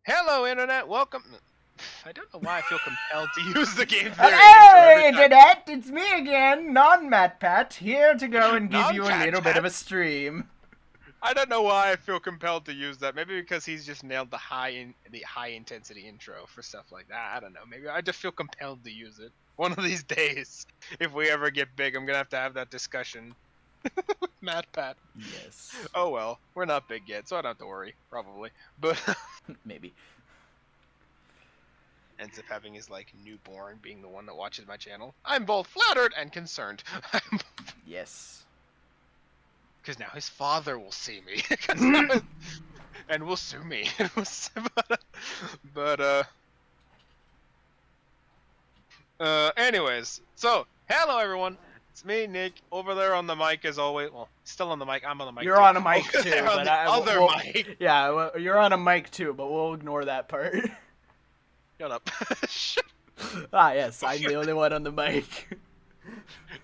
Hello, Internet. Welcome. I don't know why I feel compelled to use the game Hey, variation. Internet! It's me again, non-MatPat, here to go and give you a little bit Non-MatPat? of a stream. I don't know why I feel compelled to use that. Maybe because he's just nailed the high intensity intro for stuff like that. I don't know. Maybe I just feel compelled to use it. One of these days, if we ever get big, I'm gonna have to have that discussion with MatPat. Yes. Oh well, we're not big yet, so I don't have to worry. Probably, but Maybe. ends up having his like newborn being the one that watches my channel. I'm both flattered and concerned. Yes. Because now his father will see me, and will sue me. but anyways, so hello everyone. It's me, Nick, over there on the mic as always. Well, still on the mic. I'm on the mic. You're too. on a mic Over too, there on but the other mic. Yeah, well, you're on a mic too, but we'll ignore that part. Shut up. Yes, I'm the only one on the mic.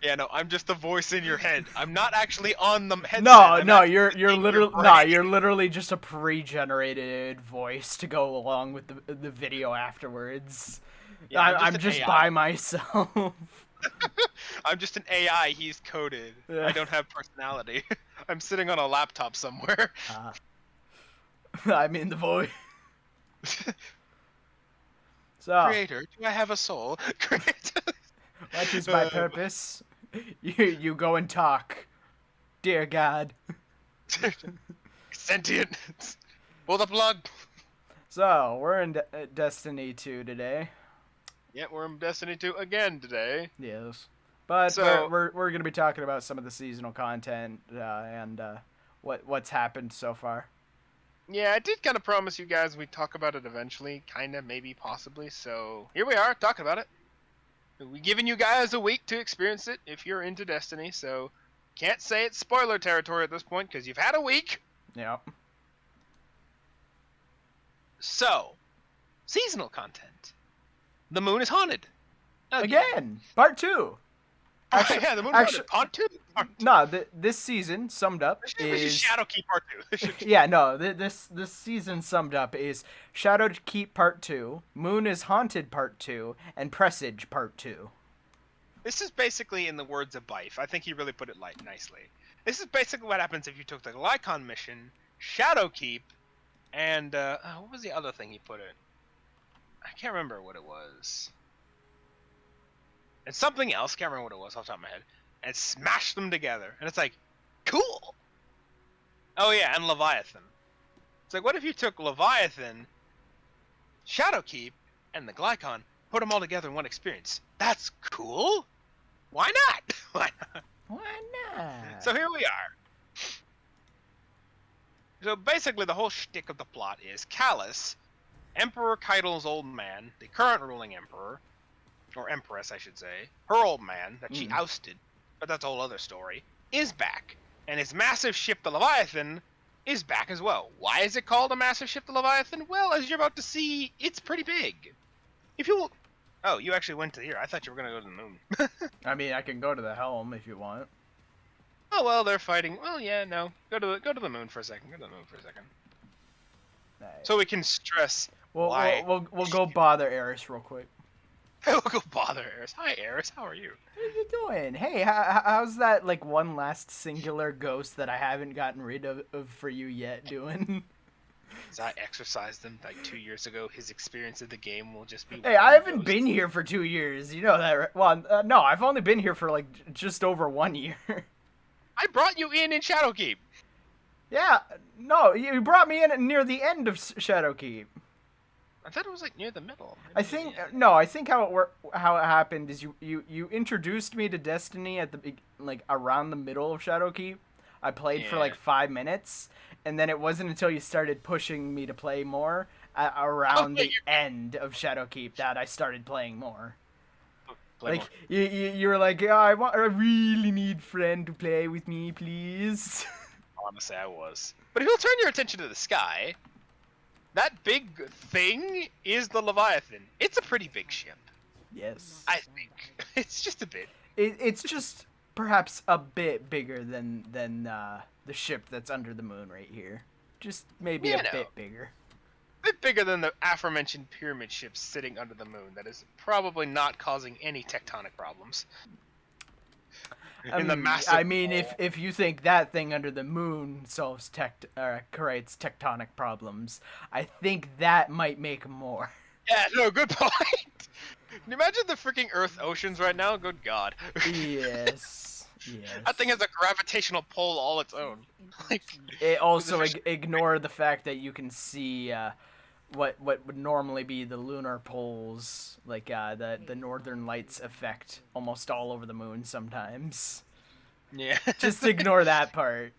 Yeah, no, I'm just the voice in your head. I'm not actually on the headset. No, you're literally just a pre-generated voice to go along with the video afterwards. Yeah, I'm just by myself. I'm just an AI. He's coded. Yeah. I don't have personality. I'm sitting on a laptop somewhere. I'm in the voice. So, Creator, do I have a soul? Creator. what is my purpose? You go and talk. Dear God. Sentient. Pull the plug. So, we're in Destiny 2 today. Yeah, we're in Destiny 2 again today. Yes. But So- we're going to be talking about some of the seasonal content and what's happened so far. Yeah, I did kind of promise you guys we'd talk about it eventually. Kind of, maybe, possibly. So, here we are, talking about it. We're giving you guys a week to experience it if you're into Destiny, so can't say it's spoiler territory at this point because you've had a week. Yeah. So, seasonal content. The moon is haunted. Again, part 2. Actually, yeah, the moon is haunted. Part 2? No, this season summed up is Shadowkeep Part 2. yeah, no, this season summed up is Shadowkeep Part 2, Moon is Haunted Part 2, and Presage Part 2. This is basically, in the words of Bife, I think he really put it nicely. This is basically what happens if you took the Lycon mission, Shadowkeep, and, what was the other thing he put in? I can't remember what it was. And something else, can't remember what it was off the top of my head, and smashed them together. And it's like, cool! Oh yeah, and Leviathan. It's like, what if you took Leviathan, Shadowkeep, and the Glycon, put them all together in one experience? That's cool! Why not? Why not? Why not? So here we are. So basically the whole shtick of the plot is Callus, Emperor Keitel's old man, the current ruling emperor, or empress I should say, her old man that she ousted, but that's a whole other story, is back. And his massive ship, the Leviathan, is back as well. Why is it called a massive ship, the Leviathan? Well, as you're about to see, it's pretty big. If you will... Oh, you actually went to here. I thought you were going to go to the moon. I mean, I can go to the helm if you want. Oh, well, they're fighting. Well, yeah, no. Go to the moon for a second. Go to the moon for a second. Nice. So we can stress We'll go bother Eris real quick. We'll go bother Eris. Hi, Eris. How are you? What are you doing? Hey, how's that, like, one last singular ghost that I haven't gotten rid of for you yet doing? As I exercised him, like, 2 years ago, his experience of the game will just be... Hey, I haven't been here for 2 years. You know that, right? Well, no, I've only been here for, like, just over 1 year. I brought you in Shadowkeep. Yeah, no, you brought me in near the end of Shadowkeep. I thought it was, like, near the middle. I think how it happened is you introduced me to Destiny at the around the middle of Shadowkeep. I played for like 5 minutes, and then it wasn't until you started pushing me to play more around the end of Shadowkeep that I started playing more. You were like, yeah, I really need friend to play with me, please. Honestly, I was. But if you'll turn your attention to the sky, that big thing is the Leviathan. It's a pretty big ship. Yes. I think. It's just a bit. It's just perhaps a bit bigger than the ship that's under the moon right here. Just maybe a bit bigger. bit bigger than the aforementioned pyramid ship sitting under the moon that is probably not causing any tectonic problems. In the massive I mean, if you think that thing under the moon creates tectonic problems, I think that might make more. Yeah, no, good point. Can you imagine the freaking Earth oceans right now? Good God. Yes. Yes. That thing has a gravitational pull all its own. Like, it also ignore the fact that you can see what would normally be the lunar poles, like the northern lights effect almost all over the moon sometimes. Yeah. Just ignore that part.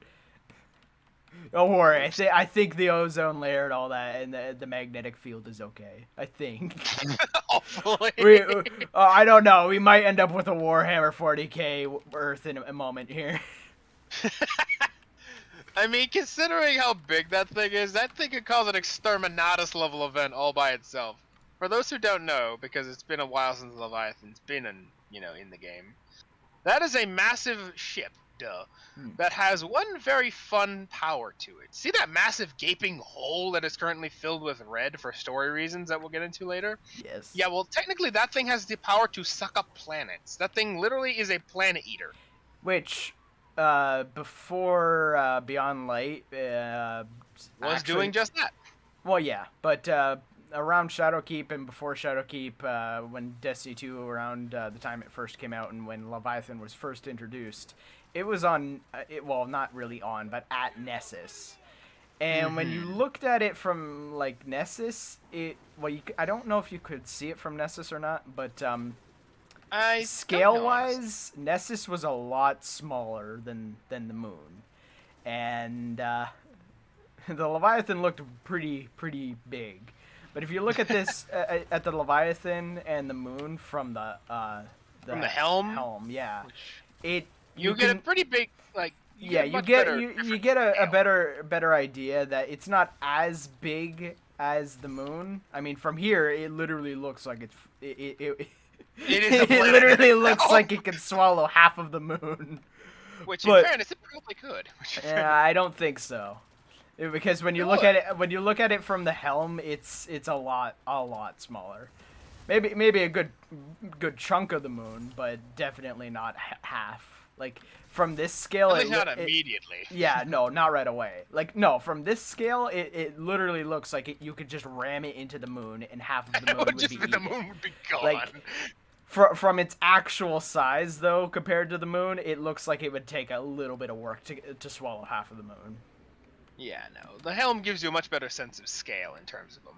Don't worry. I think the ozone layer and all that, and the magnetic field is okay. I think. Hopefully. I don't know. We might end up with a Warhammer 40k Earth in a moment here. I mean, considering how big that thing could cause an exterminatus level event all by itself. For those who don't know, because it's been a while since Leviathan's been in the game, that is a massive ship, that has one very fun power to it. See that massive gaping hole that is currently filled with red for story reasons that we'll get into later? Yes. Yeah, well, technically that thing has the power to suck up planets. That thing literally is a planet eater. Which... before Beyond Light was doing just that. Well, yeah, but around Shadowkeep and before Shadowkeep, when Destiny 2 around the time it first came out and when Leviathan was first introduced, it was on not really on, but at Nessus. And when you looked at it from like Nessus, I don't know if you could see it from Nessus or not, but scale-wise, Nessus was a lot smaller than the moon, and the Leviathan looked pretty big. But if you look at this at the Leviathan and the moon from the helm, yeah, you get a pretty big you get a better idea that it's not as big as the moon. I mean, from here it literally looks like it literally looks like it could swallow half of the moon. Which, in fairness, it probably could. Yeah, I don't think so, because when you look at it from the helm, it's a lot smaller. Maybe a good chunk of the moon, but definitely not half. Like from this scale, not immediately. Yeah, no, not right away. Like no, from this scale, it literally looks like you could just ram it into the moon, and half of the moon would be eaten. The moon would be gone. Like, from its actual size, though, compared to the moon, it looks like it would take a little bit of work to swallow half of the moon. Yeah, no. The helm gives you a much better sense of scale in terms of them.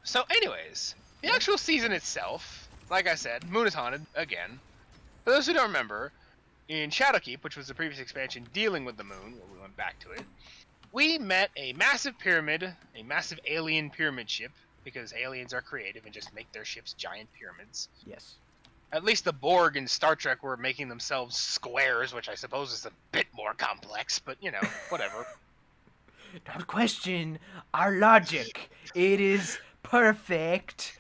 So, anyways, the actual season itself, like I said, Moon is haunted, again. For those who don't remember, in Shadowkeep, which was the previous expansion dealing with the moon, where we went back to it, we met a massive pyramid, a massive alien pyramid ship, because aliens are creative and just make their ships giant pyramids. Yes. At least the Borg in Star Trek were making themselves squares, which I suppose is a bit more complex, but, whatever. Don't question our logic. It is perfect.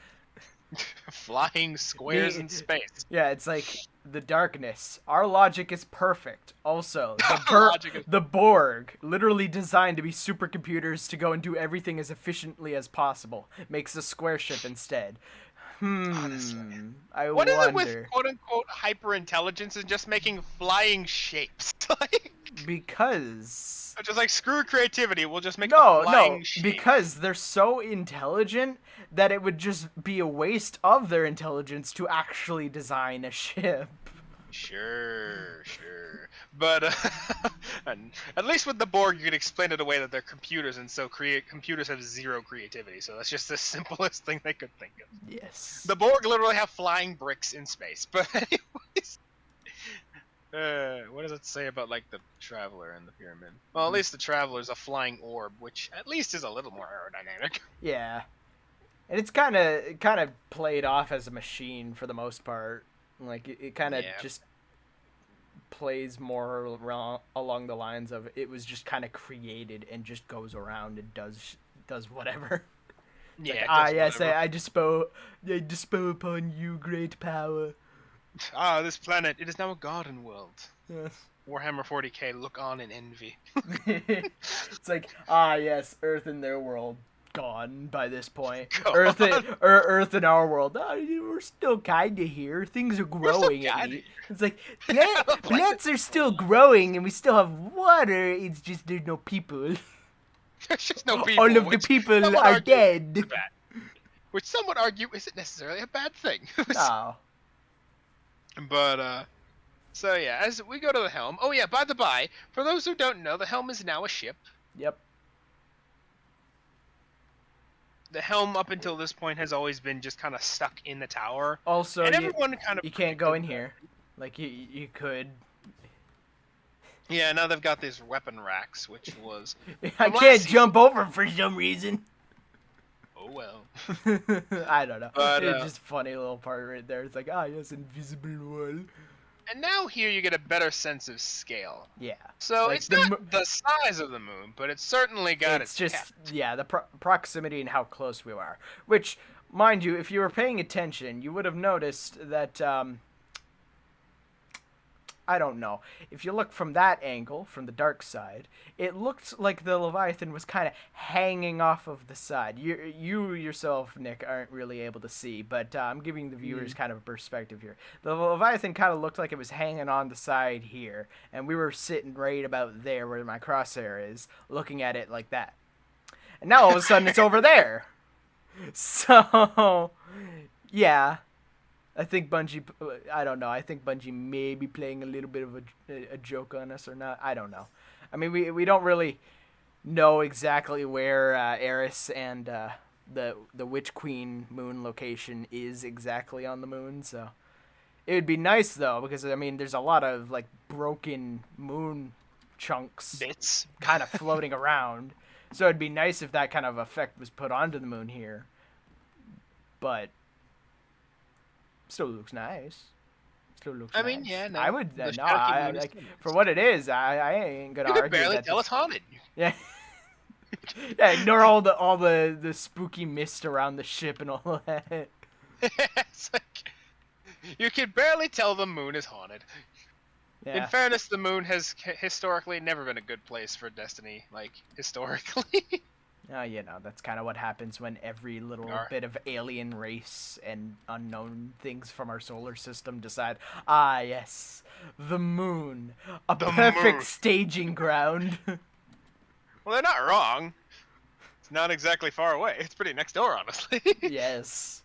Flying squares in space. Yeah, it's like the darkness. Our logic is perfect. Also, the Borg, literally designed to be supercomputers to go and do everything as efficiently as possible, makes a square ship instead. Honestly. What is it with quote-unquote hyper-intelligence and just making flying shapes? Because... Just like, screw creativity, we'll just make a flying shape. Because they're so intelligent that it would just be a waste of their intelligence to actually design a ship. Sure. But and at least with the Borg, you can explain it away that they're computers, and so computers have zero creativity. So that's just the simplest thing they could think of. Yes. The Borg literally have flying bricks in space. But anyways, what does it say about like the Traveler and the Pyramid? Well, at least the Traveler's a flying orb, which at least is a little more aerodynamic. Yeah, and it's kind of played off as a machine for the most part. Like it kind of just plays more along the lines of it was just kind of created and just goes around and does whatever. Yeah. Like, yes, I dispo upon you, great power. This planet, it is now a garden world. Yes. Warhammer 40k look on in envy. It's like, ah, yes, Earth in their world gone by this point. Gone. Earth in our world. Oh, we're still kind of here. Things are growing at least. It's like plants are still growing, and we still have water. It's just there's no people. There's just no people. All of the people are dead. Which some would argue isn't necessarily a bad thing. Oh. But so yeah, as we go to the helm. Oh yeah, by the by, for those who don't know, the helm is now a ship. Yep. The helm up until this point has always been just kind of stuck in the tower. Also, and everyone kind of you can't go in here. Like you could. Yeah, now they've got these weapon racks, which was. I can't jump over for some reason. Oh well. I don't know. But, it's just a funny little part right there. It's like, yes, invisible wall. And now here you get a better sense of scale. Yeah. So like it's not the size of the moon, but it's certainly got its just heft. Yeah, the proximity and how close we are. Which, mind you, if you were paying attention, you would have noticed that I don't know. If you look from that angle, from the dark side, it looked like the Leviathan was kind of hanging off of the side. You yourself, Nick, aren't really able to see, but I'm giving the viewers kind of a perspective here. The Leviathan kind of looked like it was hanging on the side here, and we were sitting right about there where my crosshair is, looking at it like that. And now all of a sudden it's over there. So, yeah. I think Bungie, I don't know. I think Bungie may be playing a little bit of a joke on us or not. I don't know. I mean, we don't really know exactly where Eris and the Witch Queen moon location is exactly on the moon. So it would be nice though, because I mean, there's a lot of like broken moon chunks bits kind of floating around. So it'd be nice if that kind of effect was put onto the moon here. But still looks nice. I mean, yeah, no. I would no. I like for what it is. I ain't gonna argue. You can barely tell it's haunted. Yeah. Yeah. Ignore all the spooky mist around the ship and all that. It's like you can barely tell the moon is haunted. Yeah. In fairness, the moon has historically never been a good place for Destiny. Like historically. You know, that's kind of what happens when every little bit of alien race and unknown things from our solar system decide, yes, the moon, the perfect staging ground. Well, they're not wrong. It's not exactly far away. It's pretty next door, honestly. Yes.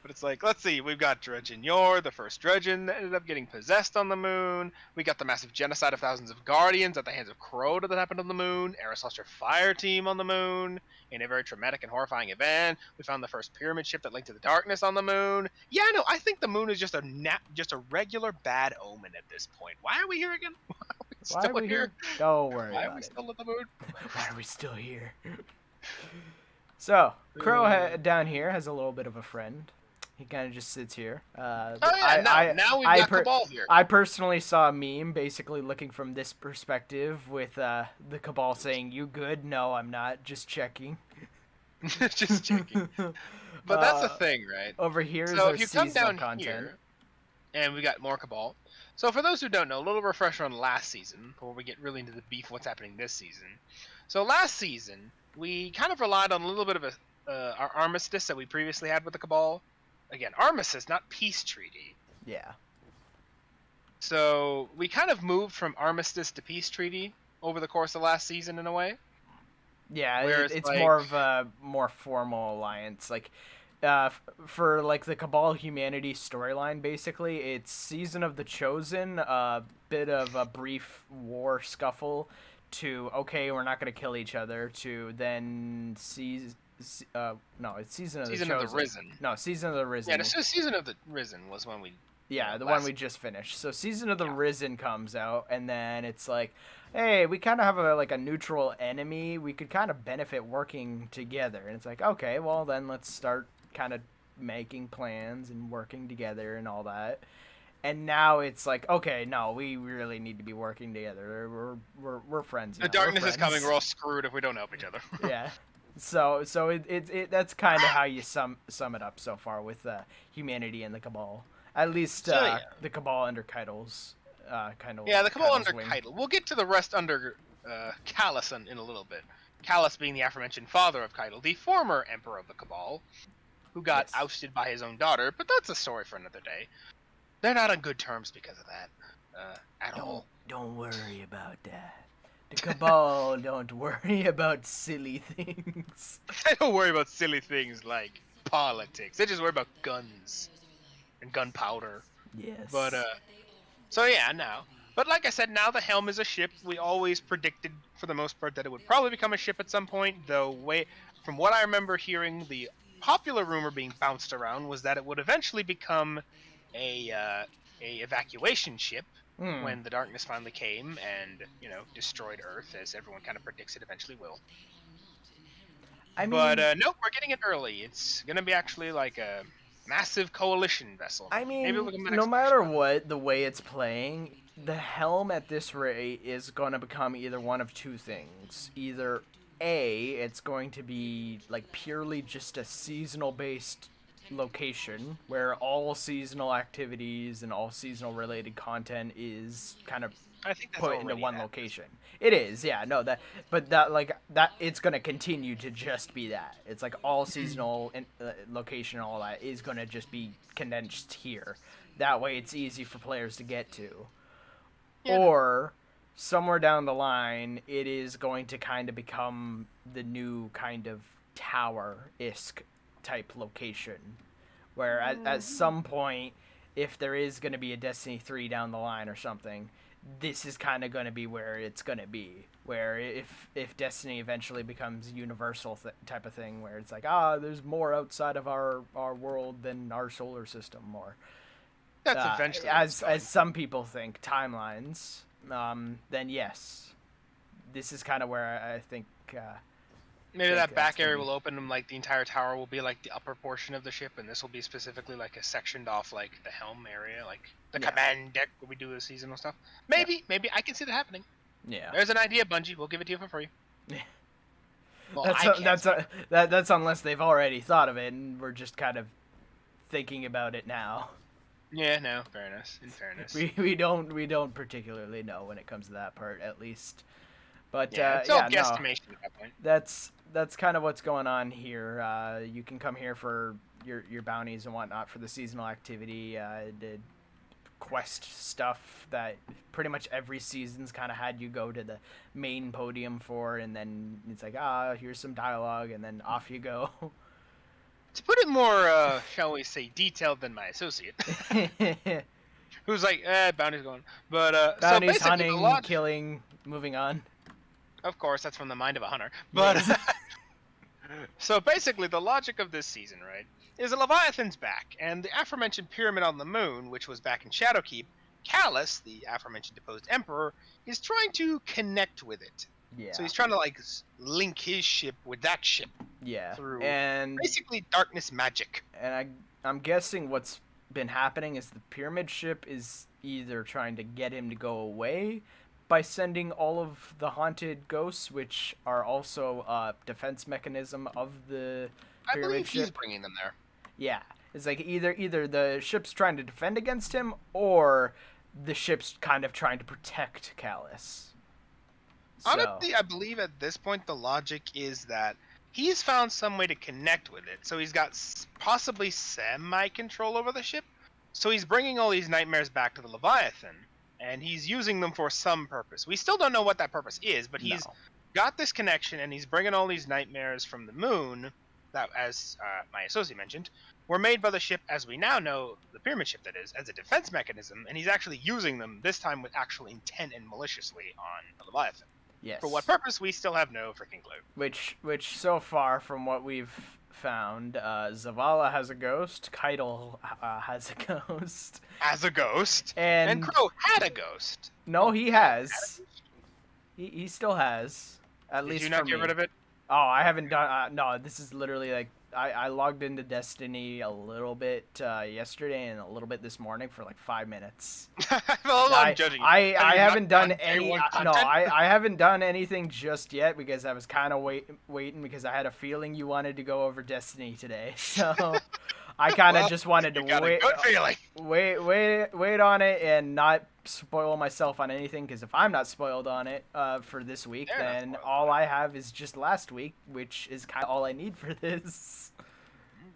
But it's like, let's see, we've got Dredgen Yor, the first Dredgen that ended up getting possessed on the moon. We got the massive genocide of thousands of Guardians at the hands of Crota that happened on the moon. Eris's fire team on the moon. In a very traumatic and horrifying event, we found the first pyramid ship that linked to the darkness on the moon. Yeah, no, I think the moon is just a regular bad omen at this point. Why are we here again? Why are we still here? Don't worry Why are we still at the moon? Why are we still here? So, Crow down here has a little bit of a friend. He kind of just sits here. Now we've got Cabal here. I personally saw a meme basically looking from this perspective with the Cabal saying, "You good? No, I'm not. Just checking." Just checking. But that's the thing, right? Over here is so our if you come down content. Here, and we got more Cabal. So for those who don't know, a little refresher on last season before we get really into the beef of what's happening this season. So last season, we kind of relied on a little bit of our armistice that we previously had with the Cabal. Again, armistice, not peace treaty. Yeah. So we kind of moved from armistice to peace treaty over the course of last season in a way. Yeah, it's like, more of a more formal alliance. Like, for like the Cabal Humanity storyline, basically, it's Season of the Chosen, a bit of a brief war scuffle, to okay, we're not gonna kill each other, to then no, it's Season of the Risen. No, Season of the Risen. Yeah, so Season of the Risen was when we. Yeah, the one we just finished. So Season of the Risen comes out, and then it's like, hey, we kind of have a neutral enemy. We could kind of benefit working together. And it's like, okay, well then let's start kind of making plans and working together and all that. And now it's like, okay, no, we really need to be working together. We're friends. The darkness is coming. We're all screwed if we don't help each other. Yeah. So it that's kind of how you sum it up so far with Humanity and the Cabal. At least the Cabal under Kytle's kind of. Yeah, the Cabal under wing. Keitel. We'll get to the rest under Callus in a little bit. Callus being the aforementioned father of Keitel, the former emperor of the Cabal, who got ousted by his own daughter, but that's a story for another day. They're not on good terms because of that, at all. Don't worry about that. The Cabal don't worry about silly things. They don't worry about silly things like politics. They just worry about guns and gunpowder. Yes. But, so yeah, now. But like I said, now the Helm is a ship. We always predicted, for the most part, that it would probably become a ship at some point, though from what I remember hearing, the popular rumor being bounced around was that it would eventually become a evacuation ship when the darkness finally came and, destroyed Earth, as everyone kind of predicts it eventually will. But no, we're getting it early. It's going to be actually like a massive coalition vessel. I mean, no matter what, the way it's playing, the Helm at this rate is going to become either one of two things. Either A, it's going to be like purely just a seasonal based location where all seasonal activities and all seasonal related content is kind of put into one location. It is, yeah, no, but it's going to continue to just be that. It's like all seasonal location and all that is going to just be condensed here. That way it's easy for players to get to. Yeah. Or somewhere down the line, it is going to kind of become the new kind of tower-esque type location, where at some point, if there is going to be a Destiny 3 down the line or something, this is kind of going to be where it's going to be. Where if Destiny eventually becomes universal type of thing, where it's like, there's more outside of our world than our solar system, or that's eventually as some people think, timelines, then yes, this is kind of where I think maybe that back area will open and like the entire tower will be like the upper portion of the ship, and this will be specifically like a sectioned off like the helm area, like the command deck where we do the seasonal stuff. Maybe I can see that happening. Yeah, there's an idea, Bungie. We'll give it to you for free. Yeah. Well, that's unless they've already thought of it and we're just kind of thinking about it now. Yeah, no, fairness. In fairness, we don't particularly know when it comes to that part, at least. But it's all guesstimation at that point. That's kind of what's going on here. You can come here for your bounties and whatnot for the seasonal activity, the quest stuff that pretty much every season's kind of had you go to the main podium for, and then it's like, here's some dialogue, and then off you go. To put it more, shall we say, detailed than my associate, who's like, bounty's going. But bounties, so hunting, killing, moving on. Of course, that's from the mind of a hunter. But so basically, the logic of this season, right, is a Leviathan's back, and the aforementioned pyramid on the moon, which was back in Shadowkeep, Callus, the aforementioned deposed emperor, is trying to connect with it. Yeah. So he's trying to like link his ship with that ship. Yeah. Through and basically darkness magic. And I'm guessing what's been happening is the pyramid ship is either trying to get him to go away by sending all of the haunted ghosts, which are also a defense mechanism of the pyramid I believe ship. He's bringing them there. Yeah, it's like either the ship's trying to defend against him, or the ship's kind of trying to protect Callus. Honestly, I believe at this point the logic is that he's found some way to connect with it, so he's got possibly semi-control over the ship. So he's bringing all these nightmares back to the Leviathan, and he's using them for some purpose. We still don't know what that purpose is, but he's got this connection, and he's bringing all these nightmares from the moon that, as my associate mentioned, were made by the ship, as we now know, the pyramid ship that is, as a defense mechanism, and he's actually using them, this time with actual intent and maliciously, on the Leviathan. Yes. For what purpose, we still have no freaking clue. Which so far, from what we've found, Zavala has a ghost, Keitel has a ghost. Has a ghost? And Crow had a ghost. No, he has. He still has. At least Did you not get rid of it? Oh, I haven't done... no, this is literally like... I logged into Destiny a little bit yesterday and a little bit this morning for like 5 minutes. Well, I'm judging you. I haven't done any... No, I haven't done anything just yet because I was kind of waiting because I had a feeling you wanted to go over Destiny today. So I kind of just wanted to wait on it and not spoil myself on anything, because if I'm not spoiled on it for this week, then all I have is just last week, which is kind of all I need for this.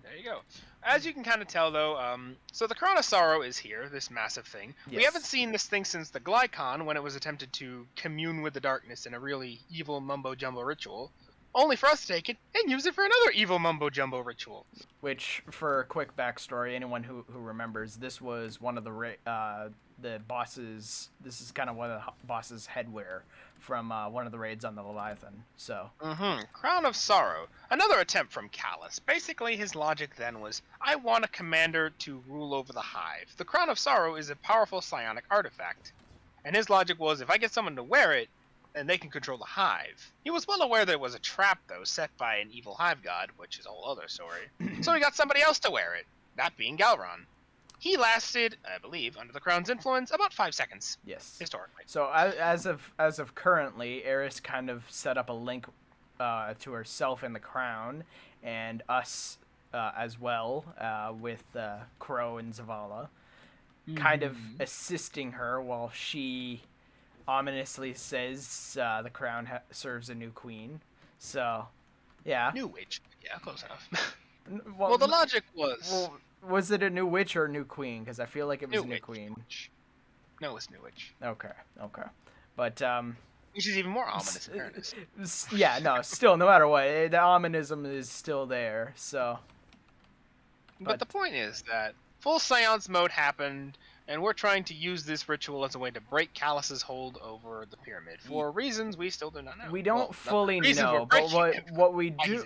There you go. As you can kind of tell, though, so the Crown of Sorrow is here, this massive thing. Yes. We haven't seen this thing since the Glycon, when it was attempted to commune with the darkness in a really evil mumbo-jumbo ritual, only for us to take it and use it for another evil mumbo-jumbo ritual. Which, for a quick backstory, anyone who remembers, this was one of the bosses. This is kind of one of the boss's headwear from one of the raids on the Leviathan. So. Crown of Sorrow. Another attempt from Callus. Basically, his logic then was, I want a commander to rule over the Hive. The Crown of Sorrow is a powerful psionic artifact. And his logic was, if I get someone to wear it, and they can control the Hive. He was well aware that it was a trap, though, set by an evil Hive god, which is a whole other story. So he got somebody else to wear it, that being Galron. He lasted, I believe, under the Crown's influence, about 5 seconds. Yes. Historically. So as of currently, Eris kind of set up a link to herself in the Crown, and us as well, with Crow and Zavala, kind of assisting her while she ominously says the Crown serves a new queen. So, yeah. New witch. Yeah, close enough. Well, the logic was... Well, was it a new witch or a new queen? Because I feel like it was a new queen. No, it's new witch. Okay. But, which is even more ominous in fairness. Yeah, no, still, no matter what, the ominism is still there, so... But the point is that full seance mode happened, and we're trying to use this ritual as a way to break Callus's hold over the pyramid for reasons we still do not know. We don't fully know, but what we do,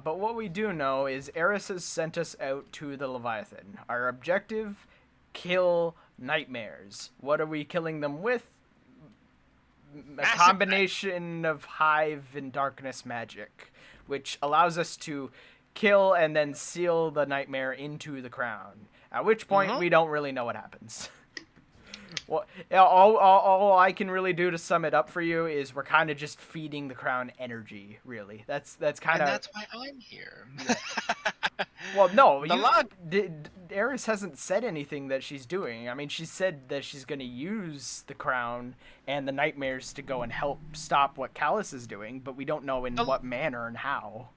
but what we do know is Eris has sent us out to the Leviathan. Our objective: kill nightmares. What are we killing them with? A combination of Hive and darkness magic, which allows us to kill and then seal the nightmare into the Crown. At which point, we don't really know what happens. Well, all I can really do to sum it up for you is we're kind of just feeding the Crown energy, really. That's kind of... And that's why I'm here. Well, no, Eris hasn't said anything that she's doing. I mean, she said that she's going to use the Crown and the nightmares to go and help stop what Callus is doing, but we don't know in what manner and how.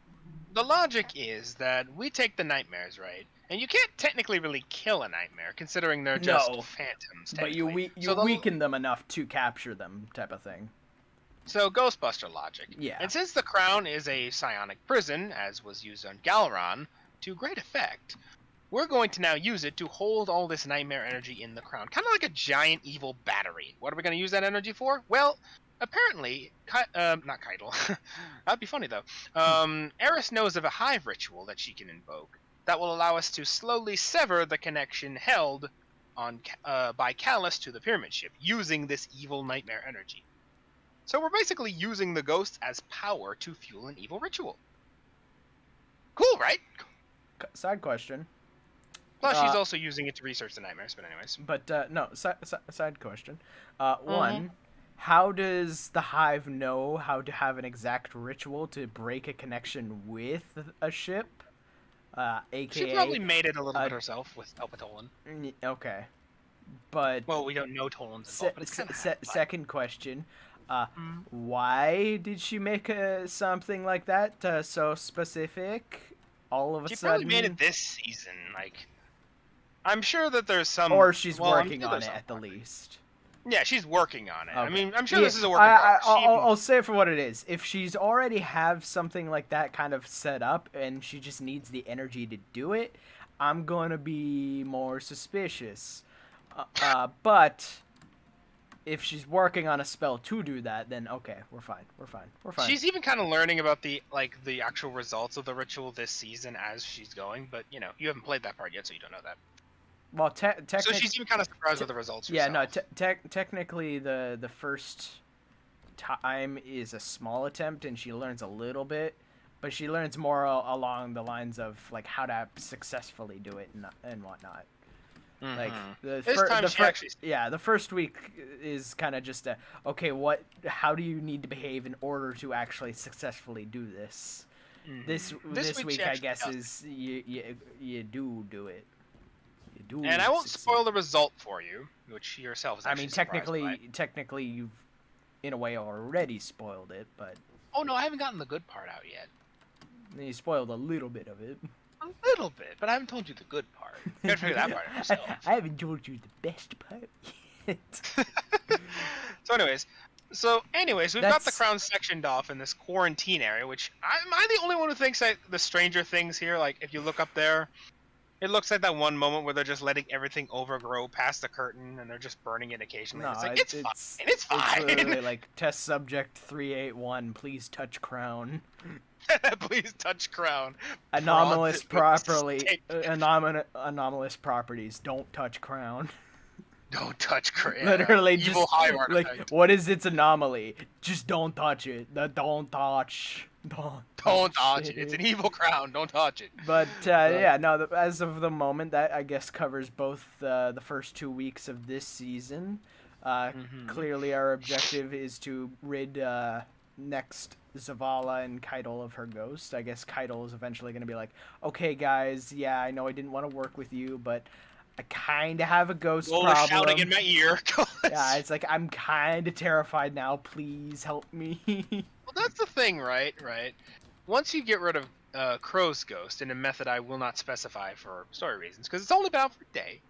The logic is that we take the nightmares, right? And you can't technically really kill a nightmare, considering they're just phantoms. But you weaken them enough to capture them, type of thing. So Ghostbuster logic. Yeah. And since the Crown is a psionic prison, as was used on Galron, to great effect, we're going to now use it to hold all this nightmare energy in the Crown. Kind of like a giant evil battery. What are we going to use that energy for? Well, apparently, not Keitel. That'd be funny, though. Eris knows of a Hive ritual that she can invoke that will allow us to slowly sever the connection held on by Callus to the pyramid ship, using this evil nightmare energy. So we're basically using the ghosts as power to fuel an evil ritual. Cool, right? Side question. Plus, she's also using it to research the nightmares, but anyways. But, no, side question. One, how does the Hive know how to have an exact ritual to break a connection with a ship? AKA... She probably made it a little bit herself with help with Tolan. Okay. But... Well, we don't know Tolan's involved, but it's kind of second question. Why did she make something like that so specific all of a sudden? She probably made it this season. Like, I'm sure that there's some... Or she's working on it at the least. Yeah, she's working on it. Okay. I mean, I'm sure this is a work in progress. I'll say it for what it is. If she's already have something like that kind of set up and she just needs the energy to do it, I'm going to be more suspicious. But if she's working on a spell to do that, then okay, we're fine. She's even kind of learning about the actual results of the ritual this season as she's going, but you haven't played that part yet, so you don't know that. Well, technically... So she's even kind of surprised with the results herself. Yeah, no, technically the first time is a small attempt, and she learns a little bit, but she learns more along the lines of, like, how to successfully do it and whatnot. Mm-hmm. Like, the first week is kind of just how do you need to behave in order to actually successfully do this? Mm-hmm. This week I guess, is you do it. do. And I won't succeed. spoil the result for you, which yourself is I actually mean, surprised by. technically, you've in a way already spoiled it, but Oh no, I haven't gotten the good part out yet. you spoiled a little bit of it. A little bit, but I haven't told you the good part. You gotta figure that part out yourself. I haven't told you the best part yet. So anyways, we've got the crown sectioned off in this quarantine area, which am I the only one who thinks that the Stranger Things here, like if you look up there, it looks like that one moment where they're just letting everything overgrow past the curtain and they're just burning it occasionally. No, it's like, it's fine. It's fine. It's literally like test subject 381, please touch crown. Please touch crown. Anomalous properties, don't touch crown. Don't touch crown. Literally Evil just Hive like, artifact. what is its anomaly? Just don't touch it. Don't touch it. It's an evil crown. Don't touch it. But yeah, no. As of the moment, that I guess covers both the first 2 weeks of this season. Clearly, our objective is to rid next Zavala and Keitel of her ghost. I guess Keitel is eventually going to be like, okay, guys, yeah, I know I didn't want to work with you, but I kind of have a ghost problem. Shouting in my ear. Yeah, it's like, I'm kind of terrified now. Please help me. Well, that's the thing, right? Once you get rid of Crow's ghost in a method I will not specify for story reasons, because it's only been out for a day,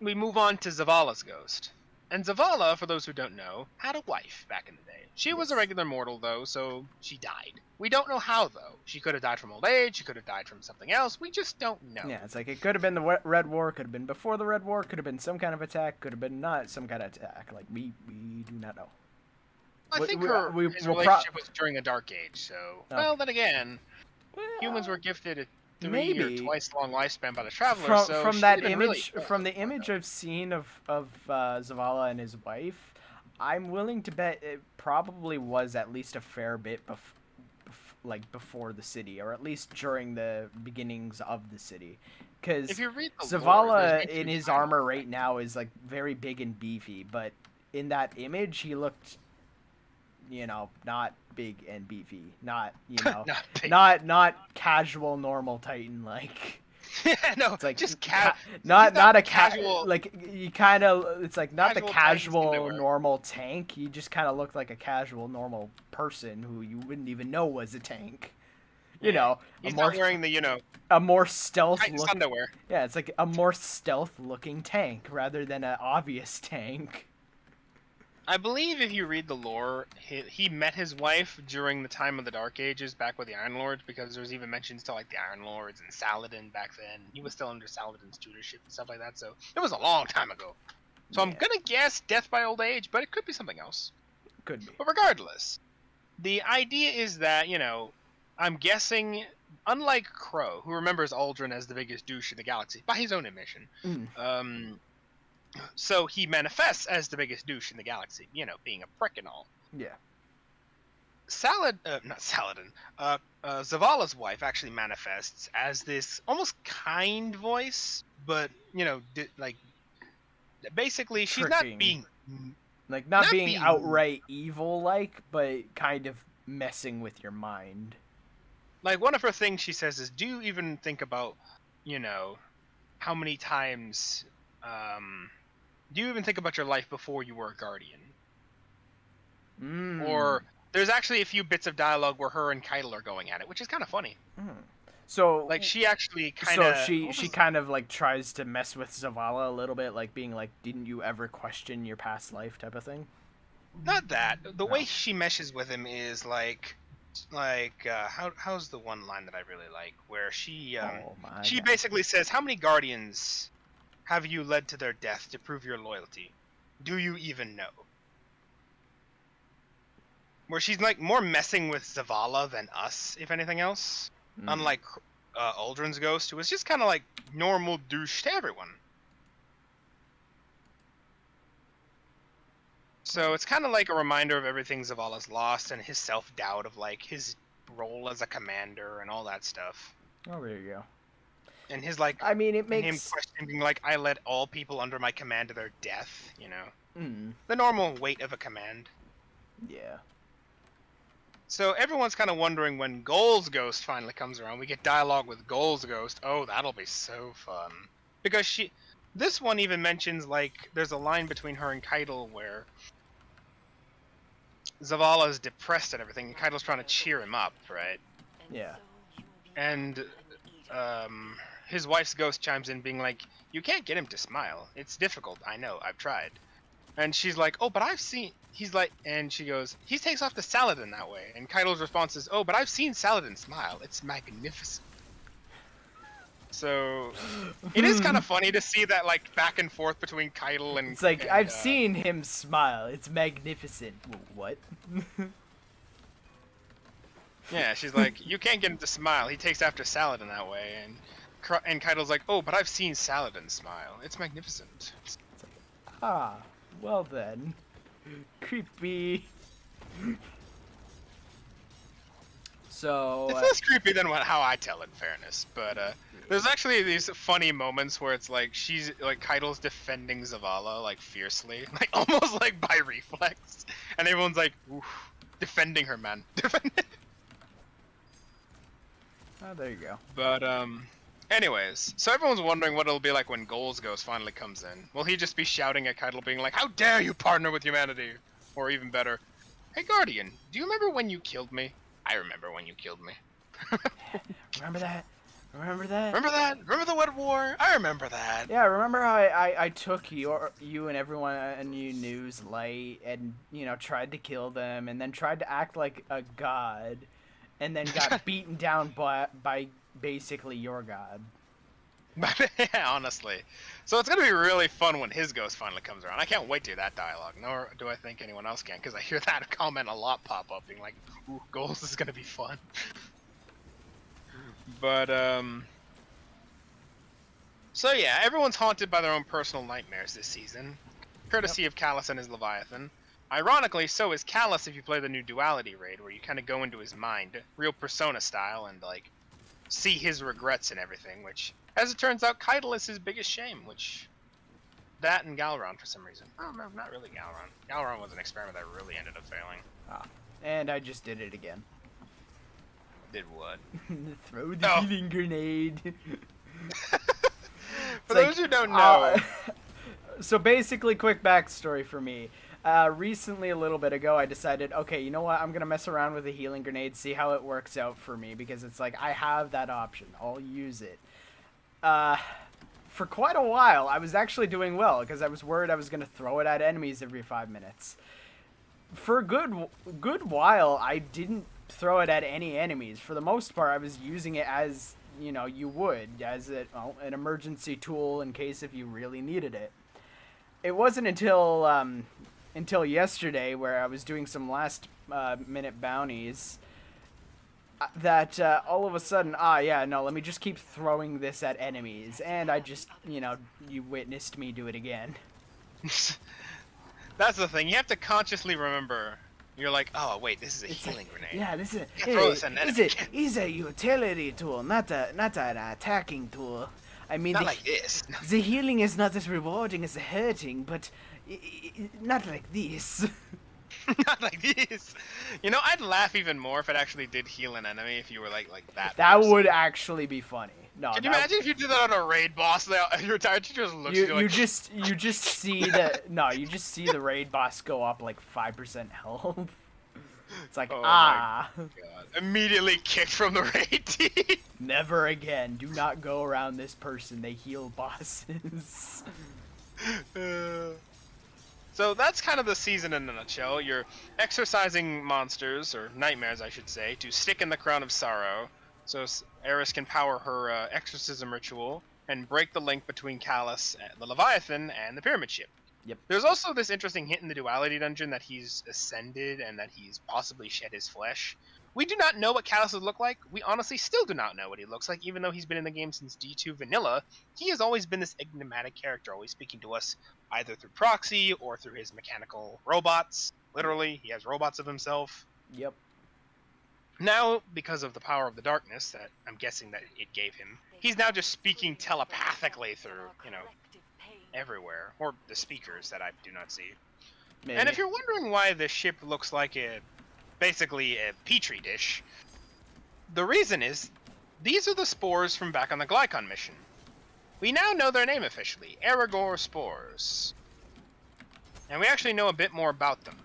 we move on to Zavala's ghost. And Zavala, for those who don't know, had a wife back in the day. She was a regular mortal, though, so she died. We don't know how, though. She could have died from old age, she could have died from something else, we just don't know. Yeah, it's like, it could have been the Red War, could have been before the Red War, could have been some kind of attack, could have been not some kind of attack. Like, we do not know. I think her relationship was during a dark age, so... Okay. Well, then again, humans were gifted a 3 or twice long lifespan by the Traveler, from that image, from the image I've seen of Zavala and his wife, I'm willing to bet it probably was at least a fair bit before the city, or at least during the beginnings of the city. Because Zavala in his armor right now is like very big and beefy, but in that image he looked, not big and beefy, not not casual normal Titan like. Yeah, no, it's like just not a casual. Like you kind of, it's like not the casual normal tank. You just kind of look like a casual normal person who you wouldn't even know was a tank. He's not wearing the a more stealth underwear. Yeah, it's like a more stealth looking tank rather than an obvious tank. I believe if you read the lore, he met his wife during the time of the Dark Ages, back with the Iron Lords, because there's even mentions to like the Iron Lords and Saladin back then. He was still under Saladin's tutorship and stuff like that, so it was a long time ago. So yeah. I'm gonna guess death by old age, but it could be something else. Could be. But regardless, the idea is that, I'm guessing, unlike Crow, who remembers Aldrin as the biggest douche in the galaxy, by his own admission, so he manifests as the biggest douche in the galaxy, being a prick and all. Yeah. Zavala's wife actually manifests as this almost kind voice, but, basically she's not being... Like, not being outright evil, but kind of messing with your mind. Like, one of her things she says is, do you even think about, how many times... do you even think about your life before you were a guardian? Or there's actually a few bits of dialogue where her and Keitel are going at it, which is kind of funny. So like she actually kind of she kind of like tries to mess with Zavala a little bit, like being like, didn't you ever question your past life type of thing? Not that. The way she meshes with him is how's the one line that I really like, where she basically says, how many guardians have you led to their death to prove your loyalty? Do you even know? Where she's like more messing with Zavala than us, if anything else. Unlike Aldrin's ghost, who was just kind of like normal douche to everyone. So it's kind of like a reminder of everything Zavala's lost and his self-doubt of like his role as a commander and all that stuff. Oh, there you go. And his it makes him questioning I led all people under my command to their death, The normal weight of a command. Yeah. So everyone's kind of wondering when Goal's Ghost finally comes around. We get dialogue with Goal's Ghost. Oh, that'll be so fun. Because this one even mentions, like, there's a line between her and Keitel where Zavala's depressed and everything, and Keitel's trying to cheer him up, right? Yeah. And his wife's ghost chimes in being like, you can't get him to smile. It's difficult, I know, I've tried. And she's like, oh, but I've seen... He's like... And she goes, he takes off the Saladin that way. And Keitel's response is, oh, but I've seen Saladin smile. It's magnificent. So, it is kind of funny to see that, like, back and forth between Keitel and... It's like, I've seen him smile. It's magnificent. What? Yeah, she's like, you can't get him to smile. He takes after Saladin that way. And Keitel's like, oh, but I've seen Saladin smile. It's magnificent. It's like, ah, well then. Creepy. So... It's less creepy than how I tell it, in fairness. But, there's actually these funny moments where it's like, Keitel's defending Zavala, like, fiercely. Like, almost, like, by reflex. And everyone's like, oof, defending her, man. Oh, there you go. But, anyways, so everyone's wondering what it'll be like when Goal's Ghost finally comes in. Will he just be shouting at Keitel being like, how dare you partner with humanity? Or even better, hey Guardian, do you remember when you killed me? I remember when you killed me. Remember that? Remember that? Remember that? Remember the Wet War? I remember that. Yeah, remember how I took you and everyone in News Light and, you know, tried to kill them and then tried to act like a god and then got beaten down by basically your god. Yeah, honestly. So it's going to be really fun when his ghost finally comes around. I can't wait to hear that dialogue, nor do I think anyone else can, because I hear that comment a lot pop up, being like, ooh, Goals is going to be fun. But, so yeah, everyone's haunted by their own personal nightmares this season, courtesy of Callus and his Leviathan. Ironically, so is Callus if you play the new Duality raid, where you kind of go into his mind, real Persona style, and, like, see his regrets and everything, which, as it turns out, Keitel is his biggest shame, which... That and Galron, for some reason. Oh, no, not really Galron. Galron was an experiment that really ended up failing. Ah, and I just did it again. Did what? Throw the healing grenade. For those who don't know... So basically, quick backstory for me. Recently, a little bit ago, I decided, okay, you know what? I'm going to mess around with a healing grenade, see how it works out for me, because it's like, I have that option. I'll use it. For quite a while, I was actually doing well, because I was worried I was going to throw it at enemies every 5 minutes. For a good while, I didn't throw it at any enemies. For the most part, I was using it as, you know, you would, as an emergency tool in case if you really needed it. It wasn't until yesterday, where I was doing some last minute bounties, that all of a sudden, let me just keep throwing this at enemies, and I just, you know, you witnessed me do it again. That's the thing, you have to consciously remember, you're like, oh wait, this is a healing grenade. Yeah, this is is a utility tool, not an attacking tool. I mean, not like this. The healing is not as rewarding as the hurting, but not like this. Not like this. You know, I'd laugh even more if it actually did heal an enemy. If you were like that. That person would actually be funny. No. Can you imagine if you did that on a raid boss? Your entire team just looks at you like. You just see you just see the raid boss go up like 5% health. It's like, my God. Immediately kicked from the raid team. Never again. Do not go around this person. They heal bosses. So that's kind of the season in a nutshell. You're exercising monsters, or nightmares I should say, to stick in the crown of sorrow. So Eris can power her exorcism ritual and break the link between Callus, the Leviathan, and the Pyramid Ship. Yep. There's also this interesting hint in the Duality dungeon that he's ascended and that he's possibly shed his flesh. We do not know what Callus would look like. We honestly still do not know what he looks like, even though he's been in the game since D2 Vanilla. He has always been this enigmatic character, always speaking to us either through proxy or through his mechanical robots. Literally, he has robots of himself. Yep. Now, because of the power of the darkness that I'm guessing that it gave him, he's now just speaking telepathically through, you know, everywhere. Or the speakers that I do not see. Maybe. And if you're wondering why the ship looks like a basically a petri dish. The reason is, these are the spores from back on the Glycon mission. We now know their name officially, Eregor Spores. And we actually know a bit more about them.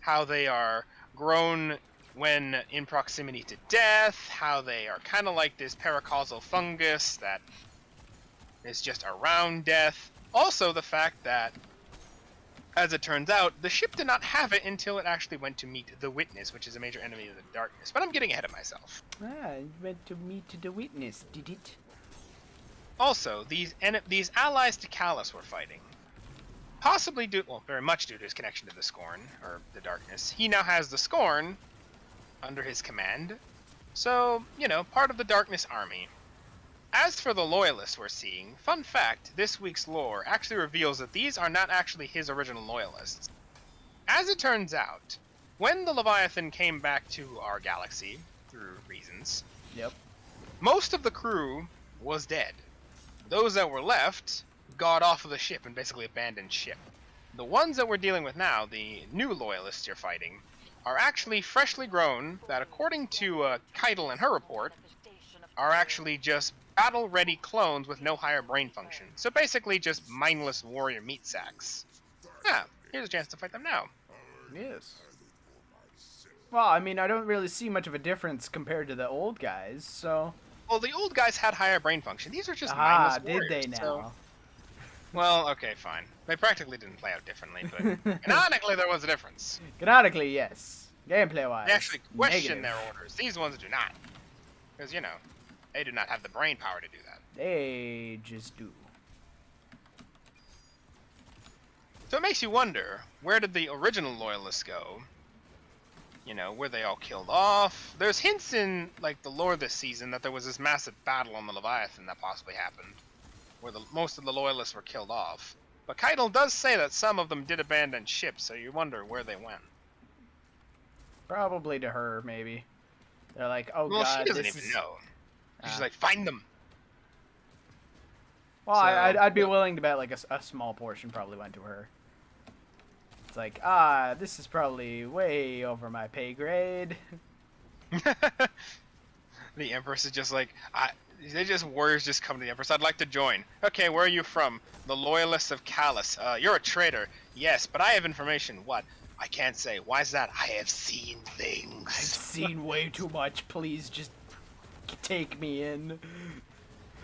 How they are grown when in proximity to death, how they are kind of like this paracausal fungus that is just around death. Also the fact that, as it turns out, the ship did not have it until it actually went to meet the Witness, which is a major enemy of the darkness. But I'm getting ahead of myself. It went to meet the Witness, did it? Also, these allies to Callus were fighting. Possibly very much due to his connection to the Scorn, or the Darkness. He now has the Scorn under his command. So, part of the Darkness army. As for the Loyalists we're seeing, fun fact, this week's lore actually reveals that these are not actually his original Loyalists. As it turns out, when the Leviathan came back to our galaxy, through reasons, most of the crew was dead. Those that were left got off of the ship and basically abandoned ship. The ones that we're dealing with now, the new Loyalists you're fighting, are actually freshly grown that, according to Keitel and her report, are actually just battle-ready clones with no higher brain function. So basically just mindless warrior meat sacks. Here's a chance to fight them now. Yes. Well, I mean, I don't really see much of a difference compared to the old guys, so... Well, the old guys had higher brain function. These are just mindless warriors. Did they now? So... Well, okay, fine. They practically didn't play out differently, but canonically there was a difference. Canonically, yes. Gameplay-wise, they actually question their orders. These ones do not. Because, they do not have the brain power to do that. They just do. So it makes you wonder, where did the original Loyalists go? Were they all killed off? There's hints in, the lore this season that there was this massive battle on the Leviathan that possibly happened, where most of the Loyalists were killed off. But Keitel does say that some of them did abandon ships, so you wonder where they went. Probably to her, maybe. They're like, oh well, god, she doesn't even know. She's like, find them. Well, so, I'd be willing to bet a small portion probably went to her. It's like, this is probably way over my pay grade. The Empress is just like, warriors just come to the Empress. I'd like to join. Okay, where are you from? The Loyalists of Callus. You're a traitor. Yes, but I have information. What? I can't say. Why is that? I have seen things. I've seen way too much. Please just take me in.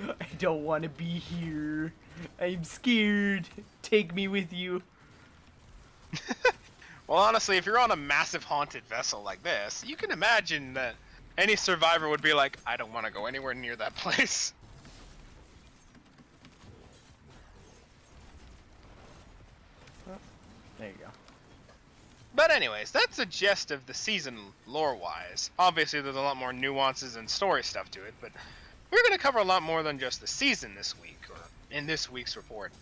I don't want to be here. I'm scared. Take me with you. Well, honestly, if you're on a massive haunted vessel like this, you can imagine that any survivor would be like, I don't want to go anywhere near that place. Oh, there you go. But anyways, that's the gist of the season lore-wise. Obviously, there's a lot more nuances and story stuff to it, but we're going to cover a lot more than just the season this week, or in this week's report.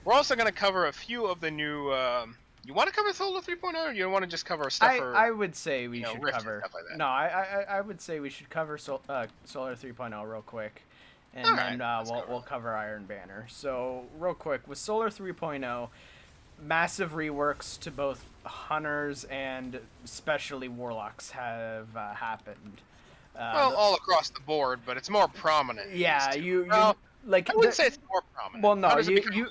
We're also going to cover a few of the new... you want to cover Solar 3.0, or you want to just cover stuff I would say we should Rift cover... and stuff like that? No, I would say we should cover Solar 3.0 real quick. And then we'll cover Iron Banner. So, real quick, with Solar 3.0... massive reworks to both hunters and especially warlocks have happened. All across the board, but it's more prominent. Yeah, I wouldn't say it's more prominent. Well, no,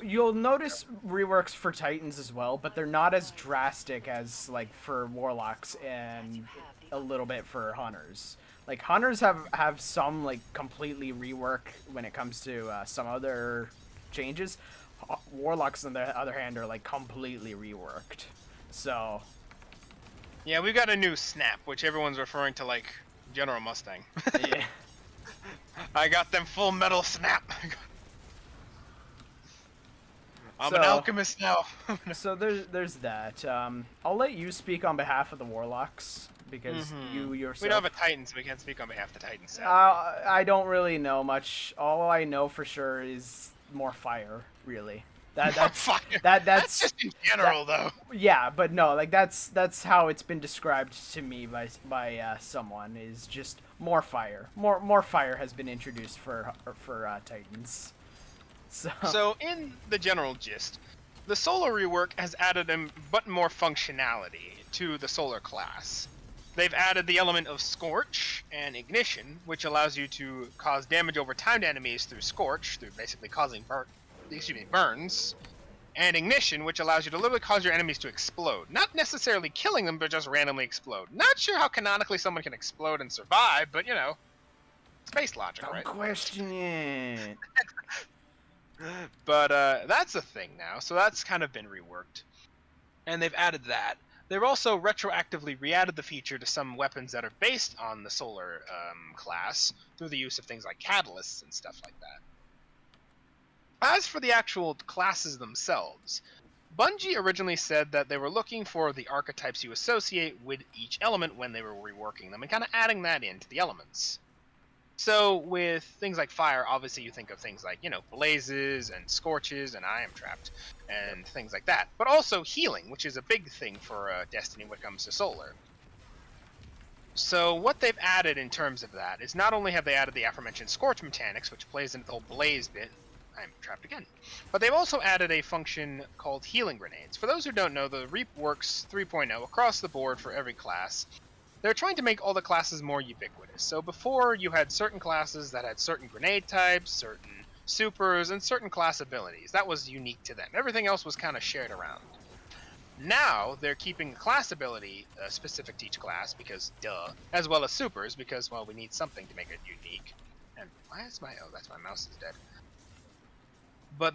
you'll notice reworks for Titans as well, but they're not as drastic as for warlocks and a little bit for hunters. Hunters have some completely rework when it comes to some other changes. Warlocks, on the other hand, are completely reworked. So yeah, we got a new snap, which everyone's referring to General Mustang. Yeah. I got them full metal snap. I'm an alchemist now. So there's that. I'll let you speak on behalf of the warlocks because you yourself. We don't have a Titan, so we can't speak on behalf of the Titans. I don't really know much. All I know for sure is more fire. Really, that's just in general though. Yeah, but no, that's how it's been described to me by someone, is just more fire. More fire has been introduced for Titans. So in the general gist, the Solar rework has added but more functionality to the Solar class. They've added the element of Scorch and Ignition, which allows you to cause damage over time to enemies through Scorch, through basically causing burns, and Ignition, which allows you to literally cause your enemies to explode. Not necessarily killing them, but just randomly explode. Not sure how canonically someone can explode and survive, but, you know, space logic, right? Don't question it. But that's a thing now, so that's kind of been reworked. And they've added that. They've also retroactively re-added the feature to some weapons that are based on the solar class through the use of things like catalysts and stuff like that. As for the actual classes themselves, Bungie originally said that they were looking for the archetypes you associate with each element when they were reworking them and kind of adding that into the elements. So with things like fire, obviously you think of things like, you know, blazes and scorches and I am trapped and things like that. But also healing, which is a big thing for Destiny when it comes to solar. So what they've added in terms of that is not only have they added the aforementioned scorch mechanics, which plays into the whole blaze bit, I'm trapped again, but they've also added a function called healing grenades. For those who don't know, the Reworks 3.0 across the board for every class. They're trying to make all the classes more ubiquitous. So before, you had certain classes that had certain grenade types, certain supers, and certain class abilities. That was unique to them. Everything else was kind of shared around. Now, they're keeping class ability specific to each class, because duh, as well as supers, because, well, we need something to make it unique. And why is that's my mouse is dead. But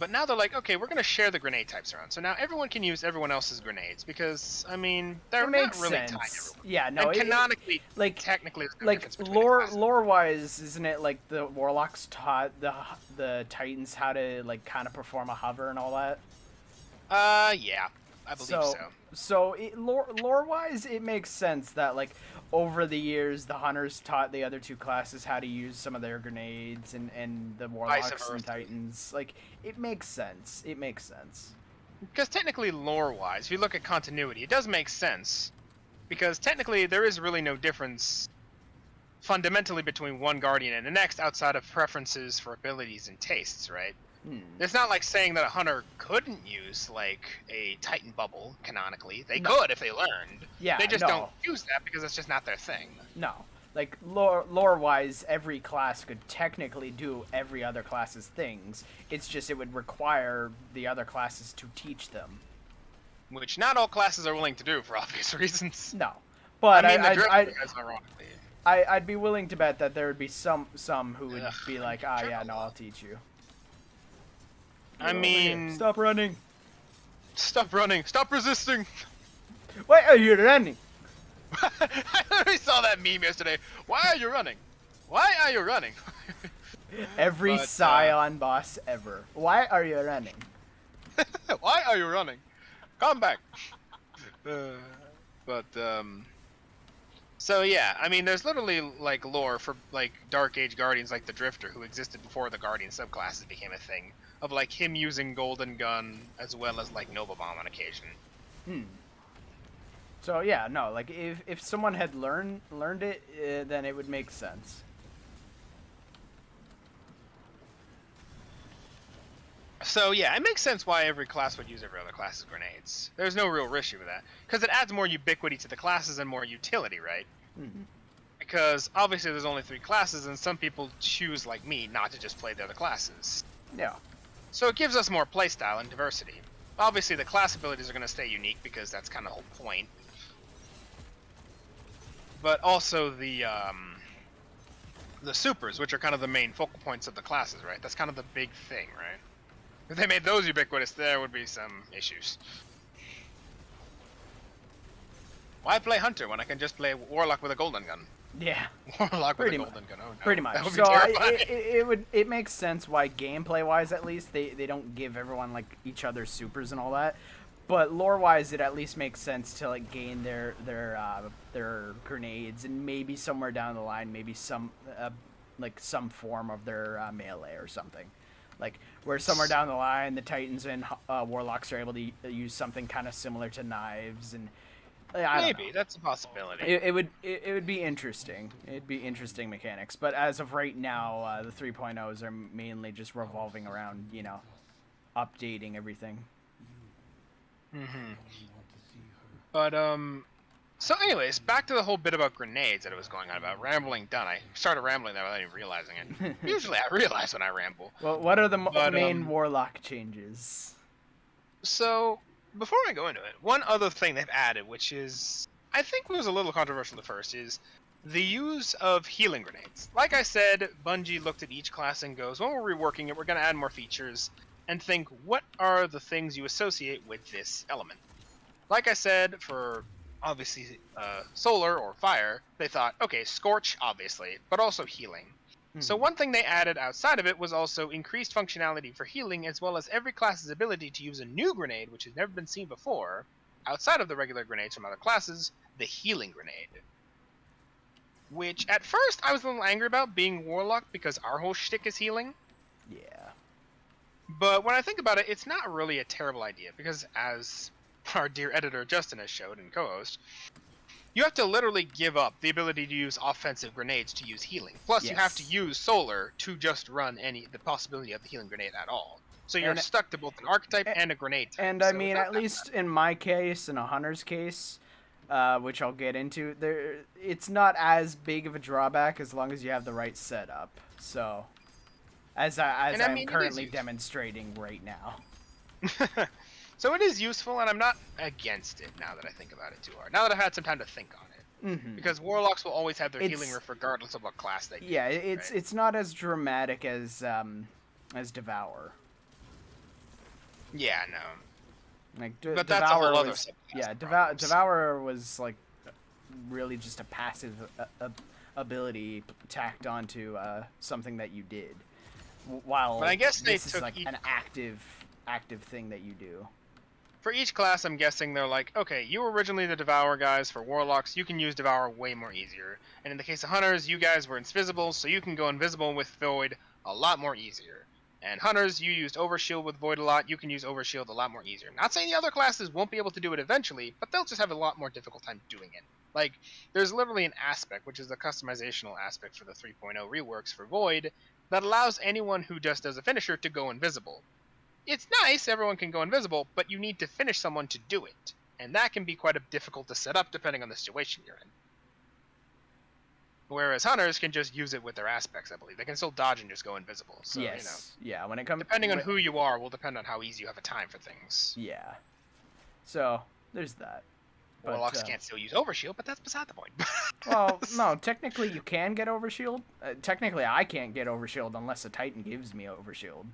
now they're like, okay, we're going to share the grenade types around. So now everyone can use everyone else's grenades because, I mean, they're not really tied to everyone. Yeah, no. And canonically, technically, there's no difference between lore-wise, isn't it like the Warlocks taught the Titans how to, like, kind of perform a hover and all that? Yeah, I believe so. So lore-wise, it makes sense that, like, over the years, the Hunters taught the other two classes how to use some of their grenades, and the Warlocks and Titans. Like, it makes sense. It makes sense. Because technically, lore-wise, if you look at continuity, it does make sense. Because technically, there is really no difference fundamentally between one Guardian and the next outside of preferences for abilities and tastes, right? It's not like saying that a Hunter couldn't use, like, a Titan bubble, canonically. They could if they learned. Yeah, they just don't use that because it's just not their thing. No. Like, lore-wise, every class could technically do every other class's things. It's just it would require the other classes to teach them. Which not all classes are willing to do for obvious reasons. No. But I mean, ironically. I'd be willing to bet that there would be some who would be like, yeah, no, I'll teach you. I mean... Stop running. Stop running. Stop resisting. Why are you running? I literally saw that meme yesterday. Why are you running? Why are you running? Every Scion boss ever. Why are you running? Why are you running? Come back. So yeah, I mean, there's literally, like, lore for, like, Dark Age Guardians like the Drifter, who existed before the Guardian subclasses became a thing. Of, like, him using Golden Gun as well as, like, Nova Bomb on occasion. So yeah, no, like, if someone had learned it, then it would make sense. So yeah, it makes sense why every class would use every other class's grenades. There's no real issue with that. Because it adds more ubiquity to the classes and more utility, right? Because obviously there's only 3 classes, and some people choose, like me, not to just play the other classes. Yeah. So it gives us more playstyle and diversity. Obviously the class abilities are going to stay unique because that's kind of the whole point. But also the supers, which are kind of the main focal points of the classes, right? That's kind of the big thing, right? If they made those ubiquitous, there would be some issues. Why play Hunter when I can just play Warlock with a Golden Gun? Yeah. Warlock with a Golden Gun, oh no. Pretty much. That would be so terrifying. it makes sense why gameplay-wise, at least, they don't give everyone, like, each other supers and all that. But lore-wise, it at least makes sense to, like, gain their grenades, and maybe somewhere down the line, maybe some form of their melee or something. Like, where somewhere down the line, the Titans and Warlocks are able to use something kind of similar to knives, and maybe that's a possibility. It would be interesting. It'd be interesting mechanics, but as of right now, the 3.0s are mainly just revolving around, you know, updating everything. But So anyways, back to the whole bit about grenades that I was going on about. Rambling done. I started rambling there without even realizing it. Usually I realize when I ramble. Well, what are the main Warlock changes? So, before I go into it, one other thing they've added, which is, I think was a little controversial at first, is the use of healing grenades. Like I said, Bungie looked at each class and goes, when we're reworking it, we're going to add more features, and think, what are the things you associate with this element? Like I said, for obviously solar or fire, they thought, okay, Scorch, obviously, but also healing. So one thing they added outside of it was also increased functionality for healing, as well as every class's ability to use a new grenade, which has never been seen before, outside of the regular grenades from other classes, the healing grenade. Which, at first, I was a little angry about being Warlock, because our whole shtick is healing. Yeah. But when I think about it, it's not really a terrible idea, because as our dear editor Justin has showed and co-host, you have to literally give up the ability to use offensive grenades to use healing. Plus, you have to use solar to just run the possibility of the healing grenade at all. So you're stuck to both an archetype and a grenade type. And I mean, at least in my case, in a hunter's case, which I'll get into, it's not as big of a drawback as long as you have the right setup. So, as I'm currently demonstrating right now. So it is useful, and I'm not against it now that I think about it too hard. Now that I've had some time to think on it. Because Warlocks will always have their healing riff regardless of what class they do. Yeah, it's not as dramatic as Devour. Yeah, no. Like but that's a whole other Devour was like really just a passive ability tacked onto something that you did. While but I guess this is like an active thing that you do. For each class, I'm guessing they're like, okay, you were originally the Devour guys. For Warlocks, you can use Devour way more easier. And in the case of Hunters, you guys were invisible, so you can go invisible with Void a lot more easier. And Hunters, you used Overshield with Void a lot, you can use Overshield a lot more easier. Not saying the other classes won't be able to do it eventually, but they'll just have a lot more difficult time doing it. Like, there's literally an aspect, which is the customizational aspect for the 3.0 reworks for Void, that allows anyone who just does a finisher to go invisible. It's nice, everyone can go invisible, but you need to finish someone to do it. And that can be quite difficult to set up depending on the situation you're in. Whereas Hunters can just use it with their aspects, I believe. They can still dodge and just go invisible. So, yes. Yeah, when it comes... Depending on who you are will depend on how easy you have a time for things. Yeah. So, there's that. Warlocks can't still use Overshield, but that's beside the point. Well, no, technically you can get Overshield. Technically I can't get Overshield unless a Titan gives me Overshield.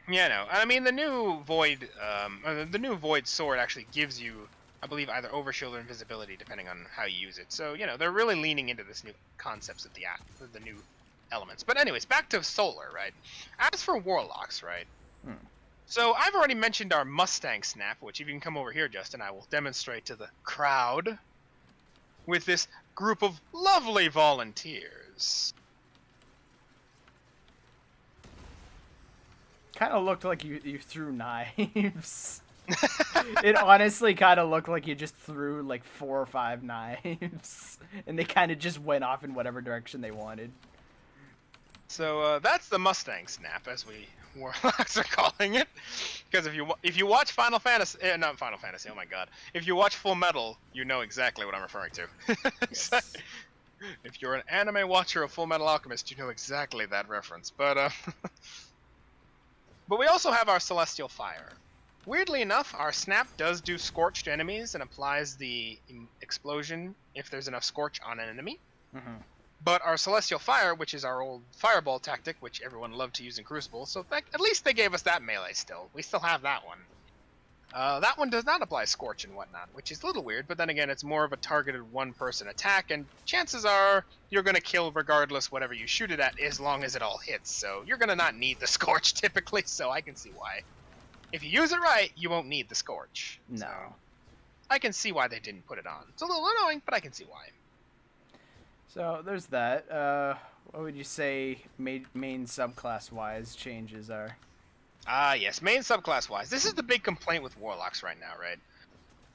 Yeah, no. I mean, the new Void sword actually gives you, I believe, either Overshield or Invisibility, depending on how you use it. So, they're really leaning into this new concepts of the new elements. But anyways, back to Solar, right? As for Warlocks, right? So I've already mentioned our Mustang Snap, which if you can come over here, Justin, I will demonstrate to the crowd with this group of lovely volunteers. Kind of looked like you threw knives. It honestly kind of looked like you just threw like 4 or 5 knives, and they kind of just went off in whatever direction they wanted. So that's the Mustang Snap, as we Warlocks are calling it. Because if you watch Final Fantasy, not Final Fantasy, oh my god, if you watch Full Metal, you know exactly what I'm referring to. Yes. If you're an anime watcher of Full Metal Alchemist, you know exactly that reference. But we also have our Celestial Fire. Weirdly enough, our Snap does do Scorch to enemies and applies the explosion if there's enough Scorch on an enemy. But our Celestial Fire, which is our old Fireball tactic, which everyone loved to use in Crucible, so at least they gave us that melee still. We still have that one. That one does not apply Scorch and whatnot, which is a little weird, but then again, it's more of a targeted one-person attack, and chances are you're going to kill regardless whatever you shoot it at, as long as it all hits, so you're going to not need the Scorch typically, so I can see why. If you use it right, you won't need the Scorch. No. So I can see why they didn't put it on. It's a little annoying, but I can see why. So there's that. What would you say main subclass-wise changes are? Yes, main subclass-wise. This is the big complaint with Warlocks right now, right?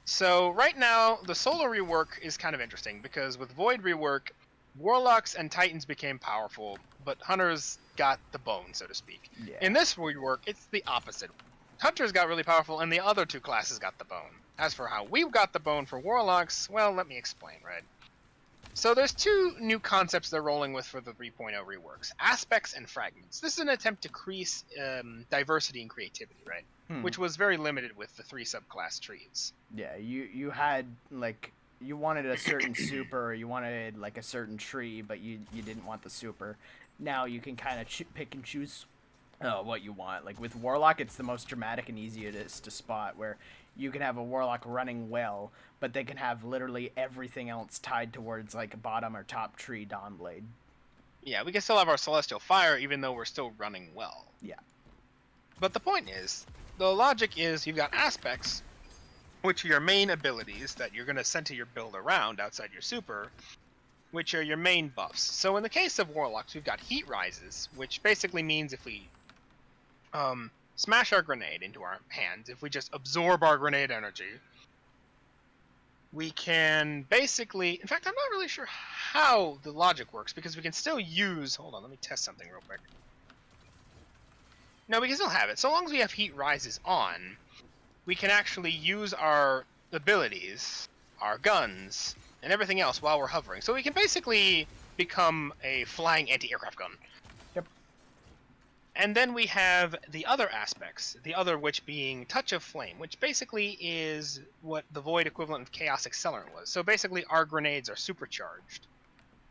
So right now, the Solar rework is kind of interesting, because with Void rework, Warlocks and Titans became powerful, but Hunters got the bone, so to speak. Yeah. In this rework, it's the opposite. Hunters got really powerful, and the other two classes got the bone. as for how we got the bone for Warlocks, well, let me explain, right? So there's two new concepts they're rolling with for the 3.0 reworks: aspects and fragments. This is an attempt to increase diversity and creativity, right? Which was very limited with the 3 subclass trees. Yeah, you had like you wanted a certain super, or you wanted like a certain tree, but you didn't want the super. Now you can kind of pick and choose what you want. Like with Warlock, it's the most dramatic and easiest to spot, where you can have a Warlock running well, but they can have literally everything else tied towards like a bottom or top tree Dawnblade. Yeah, we can still have our Celestial Fire even though we're still running well. Yeah. But the point is, the logic is you've got aspects, which are your main abilities that you're going to center your build around outside your super, which are your main buffs. So in the case of Warlocks, we've got Heat Rises, which basically means if we smash our grenade into our hands, if we just absorb our grenade energy, we can basically... In fact, I'm not really sure how the logic works, because we can still use... Hold on, let me test something real quick. No, we can still have it. So long as we have Heat Rises on, we can actually use our abilities, our guns, and everything else while we're hovering. So we can basically become a flying anti-aircraft gun. Yep. And then we have the other aspects, the other which being Touch of Flame, which basically is what the Void equivalent of Chaos Accelerant was. So basically our grenades are supercharged.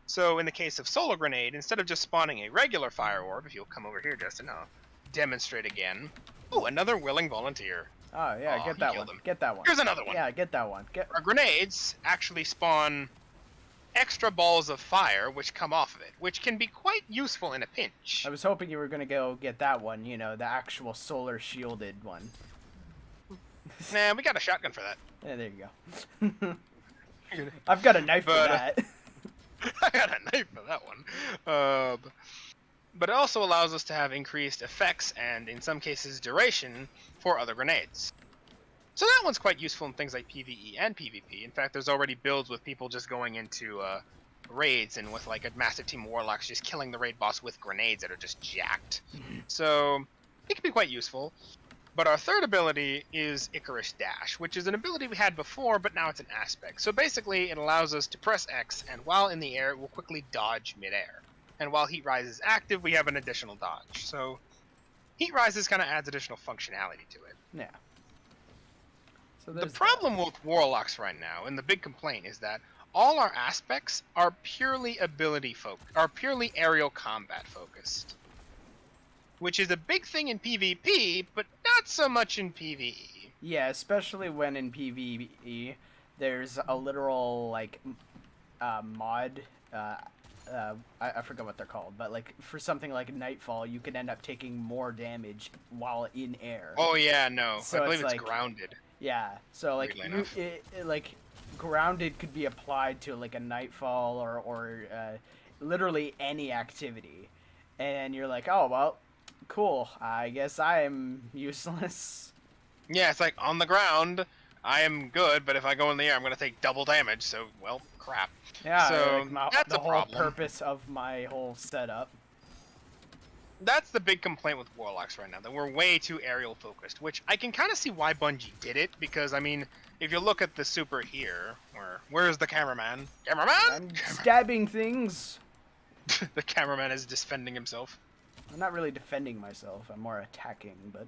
So in the case of Solar Grenade, instead of just spawning a regular fire orb, if you'll come over here, Justin, I'll demonstrate again. Oh, another willing volunteer. Oh, yeah, get that one. Get that one. Here's another one. Yeah, get that one. Our grenades actually spawn extra balls of fire which come off of it, which can be quite useful in a pinch. I was hoping you were going to go get that one, you know, the actual solar shielded one. Nah, we got a shotgun for that. Yeah, there you go. I've got a knife for that. I got a knife for that one. But it also allows us to have increased effects and, in some cases, duration for other grenades. So that one's quite useful in things like PvE and PvP. In fact, there's already builds with people just going into raids and with like a massive team of Warlocks just killing the raid boss with grenades that are just jacked. So it can be quite useful. But our third ability is Icarus Dash, which is an ability we had before, but now it's an aspect. So basically, it allows us to press X, and while in the air, it will quickly dodge midair. And while Heat Rise is active, we have an additional dodge. So Heat Rises kind of adds additional functionality to it. Yeah. So the problem with Warlocks right now, and the big complaint, is that all our aspects are purely purely aerial combat focused. Which is a big thing in PvP, but not so much in PvE. Yeah, especially when in PvE, there's a literal, like, mod... I forgot what they're called, but like for something like Nightfall, you can end up taking more damage while in air. Oh yeah, no, so I believe it's like, grounded. Yeah, so like like grounded could be applied to like a Nightfall or literally any activity, and you're like, oh well, cool. I guess I am useless. Yeah, it's like on the ground, I am good, but if I go in the air, I'm gonna take double damage. So well, crap. Yeah, so like that's the a whole problem. purpose of my whole setup. That's the big complaint with Warlocks right now, that we're way too aerial focused, which I can kind of see why Bungie did it, because, I mean, if you look at the super here, where's the cameraman? Cameraman? I'm stabbing things. The cameraman is defending himself. I'm not really defending myself, I'm more attacking, but...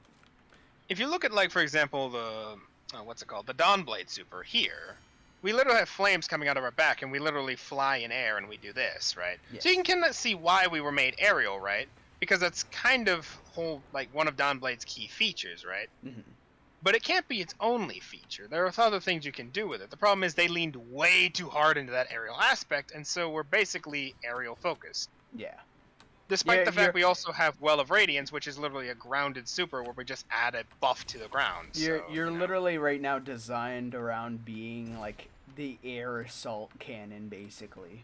If you look at, like, for example, the, what's it called? The Dawnblade super here, we literally have flames coming out of our back, and we literally fly in air, and we do this, right? Yes. So you can kind of see why we were made aerial, right? Because that's kind of one of Dawnblade's key features, right? Mm-hmm. But it can't be its only feature. There are other things you can do with it. The problem is they leaned way too hard into that aerial aspect, and so we're basically aerial focused. Yeah. Despite the fact we also have Well of Radiance, which is literally a grounded super where we just add a buff to the ground. You're literally right now designed around being like the air assault cannon, basically.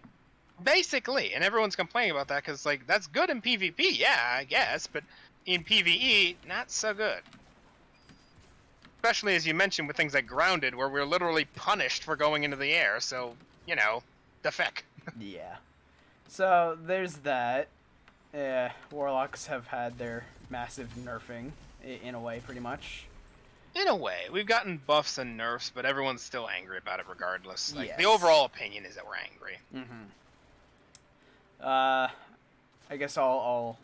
Basically, and everyone's complaining about that because like that's good in PvP, yeah, I guess, but in PvE, not so good. Especially as you mentioned with things like Grounded, where we're literally punished for going into the air. So you know, the feck. Yeah. So there's that. Warlocks have had their massive nerfing, in a way, pretty much. In a way, we've gotten buffs and nerfs, but everyone's still angry about it regardless. Like, Yes. the overall opinion is that we're angry. I guess I'll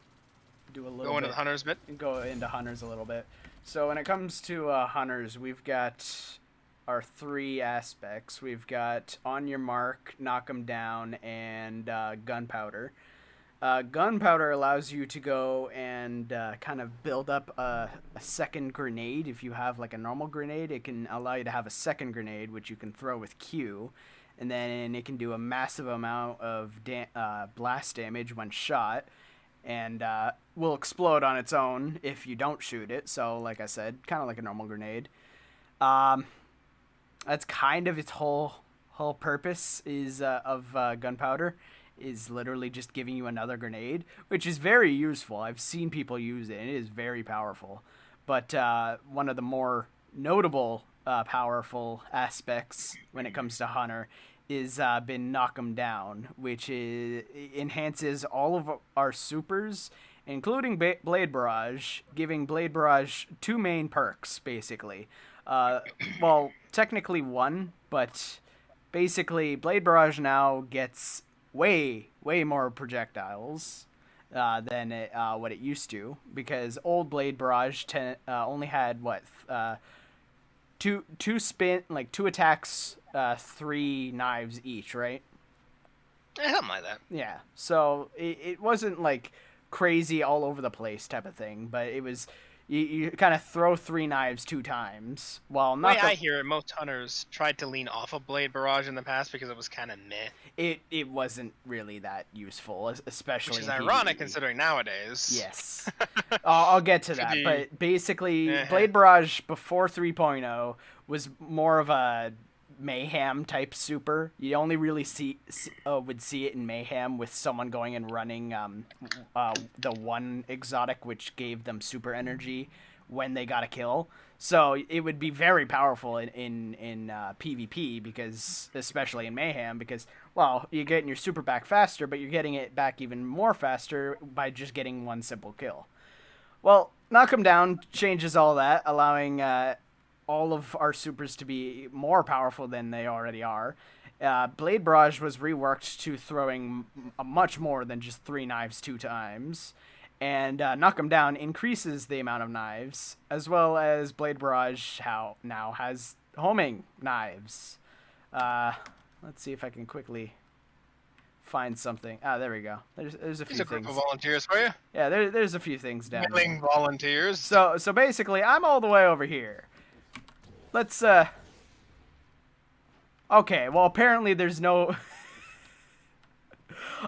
do a little Go into the hunters bit? Go into hunters a little bit. So when it comes to hunters, we've got our 3 aspects. We've got on your mark, knock 'em down, and gunpowder. Gunpowder allows you to go and kind of build up a second grenade. If you have like a normal grenade, it can allow you to have a second grenade, which you can throw with Q. And then it can do a massive amount of blast damage when shot. And will explode on its own if you don't shoot it. So, like I said, kind of like a normal grenade. That's kind of its whole purpose is of gunpowder. Is literally just giving you another grenade, which is very useful. I've seen people use it, and it is very powerful. But one of the more notable powerful aspects when it comes to Hunter is been knock 'em down, which enhances all of our supers, including Blade Barrage, giving Blade Barrage 2 main perks, basically. Well, technically 1, but basically Blade Barrage now gets way more projectiles than what it used to, because old Blade Barrage only had two attacks, 3 knives each, right? Something like that. Yeah, so it wasn't like crazy all over the place type of thing, but it was you kind of throw 3 knives 2 times. While not the way I hear it, most hunters tried to lean off of Blade Barrage in the past because it was kind of meh. It wasn't really that useful, especially. Which is in ironic PvE. Considering nowadays. Yes, I'll get to that. But basically, Blade Barrage before 3.0 was more of a Mayhem type super. You only really would see it in Mayhem with someone going and running the one exotic, which gave them super energy when they got a kill. So it would be very powerful in PvP, because especially in Mayhem, because well, you're getting your super back faster, but you're getting it back even more faster by just getting one simple kill. Well, knock 'em down changes all that, allowing all of our supers to be more powerful than they already are. Blade Barrage was reworked to throwing much more than just 3 knives 2 times. And knock 'em down increases the amount of knives, as well as Blade Barrage now has homing knives. Let's see if I can quickly find something. There we go. There's a few things. There's a group of volunteers for you. Yeah, there's a few things down there. Volunteers. So basically, I'm all the way over here. Let's Okay, well apparently there's no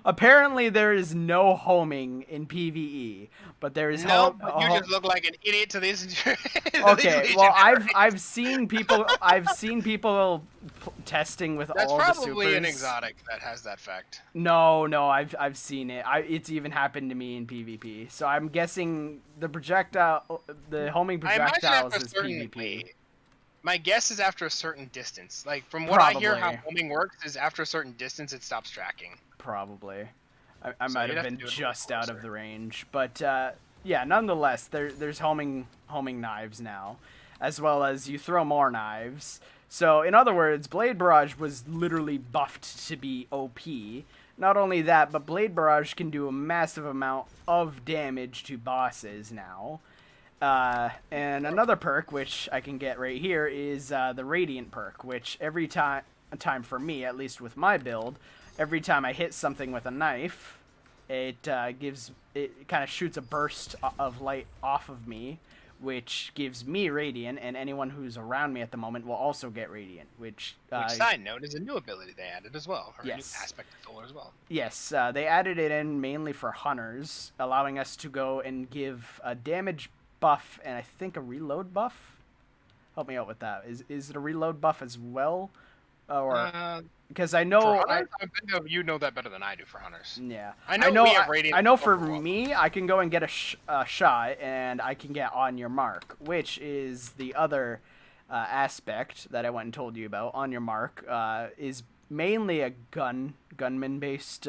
apparently there is no homing in PvE, but there is but you just look like an idiot to these. Okay, well I've seen people testing with That's all the supers. That's probably an exotic that has that fact. No, I've seen it. It's even happened to me in PvP. So I'm guessing the homing projectiles is PvP. My guess is after a certain distance. Like, from what I hear how homing works is after a certain distance it stops tracking. Probably. I might have been just out of the range. But, yeah, nonetheless, there's homing knives now, as well as you throw more knives. So, in other words, Blade Barrage was literally buffed to be OP. Not only that, but Blade Barrage can do a massive amount of damage to bosses now. And another perk, which I can get right here, is the Radiant perk, which every time for me, at least with my build, every time I hit something with a knife, it kind of shoots a burst of light off of me, which gives me Radiant, and anyone who's around me at the moment will also get Radiant, which side note, is a new ability they added as well, or yes. A new aspect of Solar as well. Yes, they added it in mainly for hunters, allowing us to go and give a damage buff and I think a reload buff. Help me out with that. Is it a reload buff as well, or because I know I think you know that better than I do for hunters. Yeah, I know we have Radiant. I know for me, I can go and get a shot, and I can get on your mark, which is the other aspect that I went and told you about. On your mark is mainly a gunman based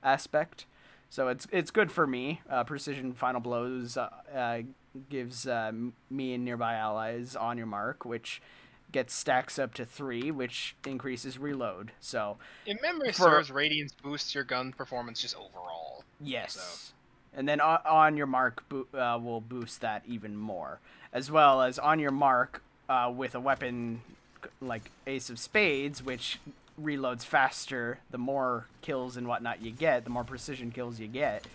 aspect. So it's good for me. Precision final blows gives me and nearby allies on your mark, which gets stacks up to 3, which increases reload. So if memory serves, Radiance boosts your gun performance just overall. Yes. So. And then on your mark will boost that even more, as well as on your mark with a weapon like Ace of Spades, which reloads faster the more kills and whatnot you get, the more precision kills you get.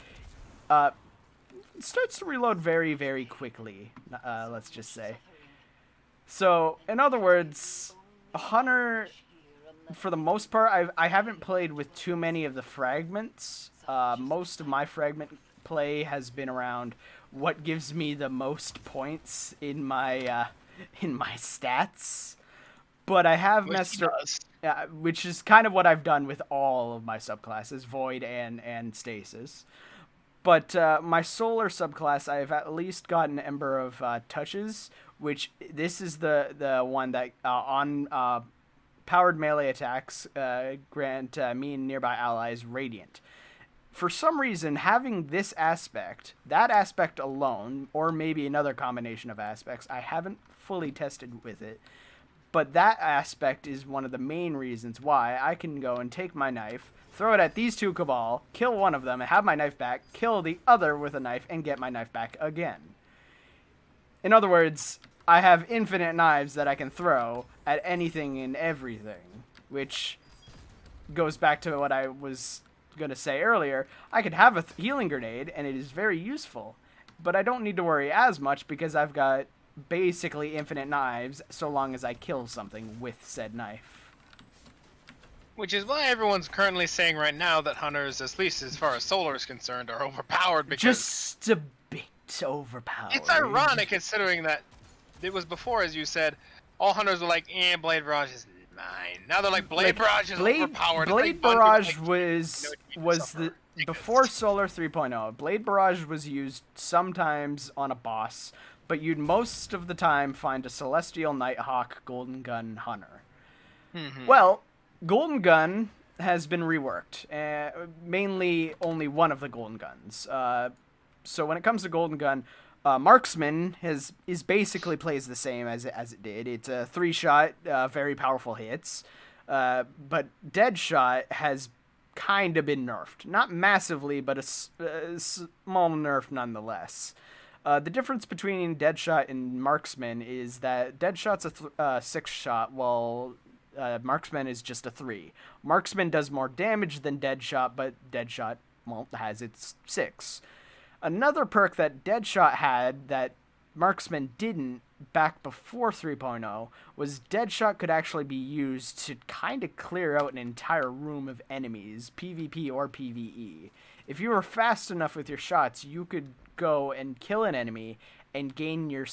It starts to reload very, very quickly, let's just say. So, in other words, Hunter, for the most part, I haven't played with too many of the fragments. Most of my fragment play has been around what gives me the most points in my stats. But I have messed around, which is kind of what I've done with all of my subclasses, Void and Stasis. But my Solar subclass, I've at least gotten Ember of Touches, which this is the one that on powered melee attacks grant me and nearby allies Radiant. For some reason, having this aspect, that aspect alone, or maybe another combination of aspects, I haven't fully tested with it, but that aspect is one of the main reasons why I can go and take my knife, throw it at these 2 Cabal, kill one of them, and have my knife back, kill the other with a knife, and get my knife back again. In other words, I have infinite knives that I can throw at anything and everything, which goes back to what I was going to say earlier. I could have a healing grenade, and it is very useful, but I don't need to worry as much because I've got basically infinite knives so long as I kill something with said knife. Which is why everyone's currently saying right now that hunters, at least as far as Solar is concerned, are overpowered because... Just a bit overpowered. It's ironic considering that it was before, as you said, all hunters were like, Blade Barrage is mine. Now they're like, Blade Barrage is overpowered. Blade Barrage was the... Before Solar 3.0, Blade Barrage was used sometimes on a boss, but you'd most of the time find a Celestial Nighthawk Golden Gun Hunter. Mm-hmm. Well, Golden Gun has been reworked, mainly only one of the Golden Guns. So when it comes to Golden Gun, Marksman is basically plays the same as it did. It's a 3-shot, very powerful hits, but Deadshot has kind of been nerfed. Not massively, but a small nerf nonetheless. The difference between Deadshot and Marksman is that Deadshot's a 6-shot, while Marksman is just a 3. Marksman does more damage than Deadshot, but Deadshot, has its 6. Another perk that Deadshot had that Marksman didn't back before 3.0 was Deadshot could actually be used to kind of clear out an entire room of enemies, PvP or PvE. If you were fast enough with your shots, you could go and kill an enemy and gain your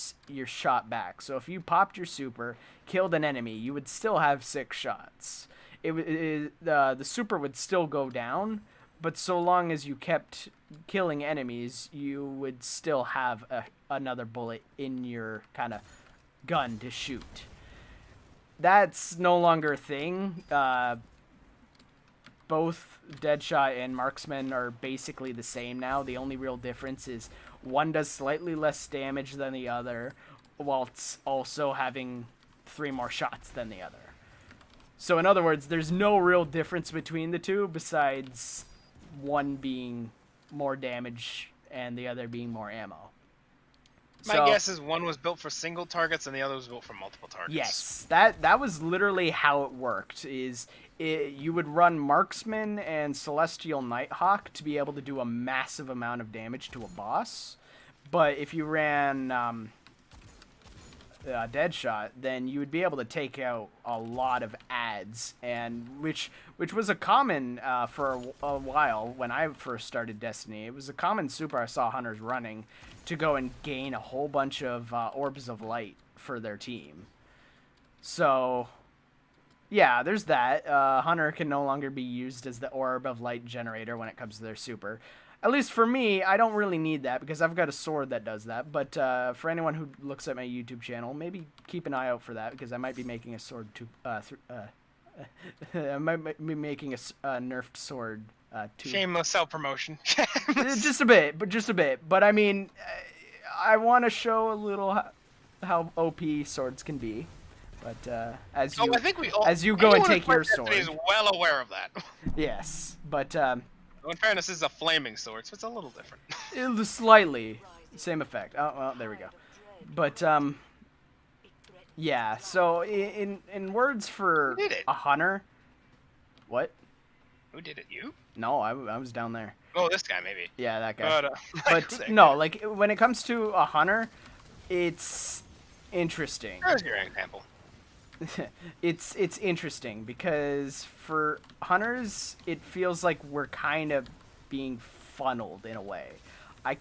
shot back. So if you popped your super, killed an enemy, you would still have 6 shots. The super would still go down, but so long as you kept killing enemies, you would still have another bullet in your kind of gun to shoot. That's no longer a thing. Both Deadshot and Marksman are basically the same now. The only real difference is one does slightly less damage than the other, while it's also having 3 more shots than the other. So in other words, there's no real difference between the two besides one being more damage and the other being more ammo. My guess is one was built for single targets and the other was built for multiple targets. Yes, that was literally how it worked. You would run Marksman and Celestial Nighthawk to be able to do a massive amount of damage to a boss. But if you ran Deadshot, then you would be able to take out a lot of adds, and which was a common for a while when I first started Destiny. It was a common super I saw hunters running to go and gain a whole bunch of orbs of light for their team. So yeah, there's that. Hunter can no longer be used as the orb of light generator when it comes to their super. At least for me, I don't really need that because I've got a sword that does that. But for anyone who looks at my YouTube channel, maybe keep an eye out for that because I might be making a sword I might be making a nerfed sword too. Shameless self-promotion. just a bit. But I mean, I want to show a little how OP swords can be, but as you I think we all, as you go and take your sword, is well aware of that. yes, but in fairness, this is a flaming sword, so it's a little different. it's slightly same effect. Oh well, there we go. But yeah. So in words for a hunter, what? Who did it? You? No, I was down there. Oh, this guy maybe. Yeah, that guy. But no, like when it comes to a hunter, it's interesting. There's your example. It's interesting because for hunters, it feels like we're kind of being funneled in a way. I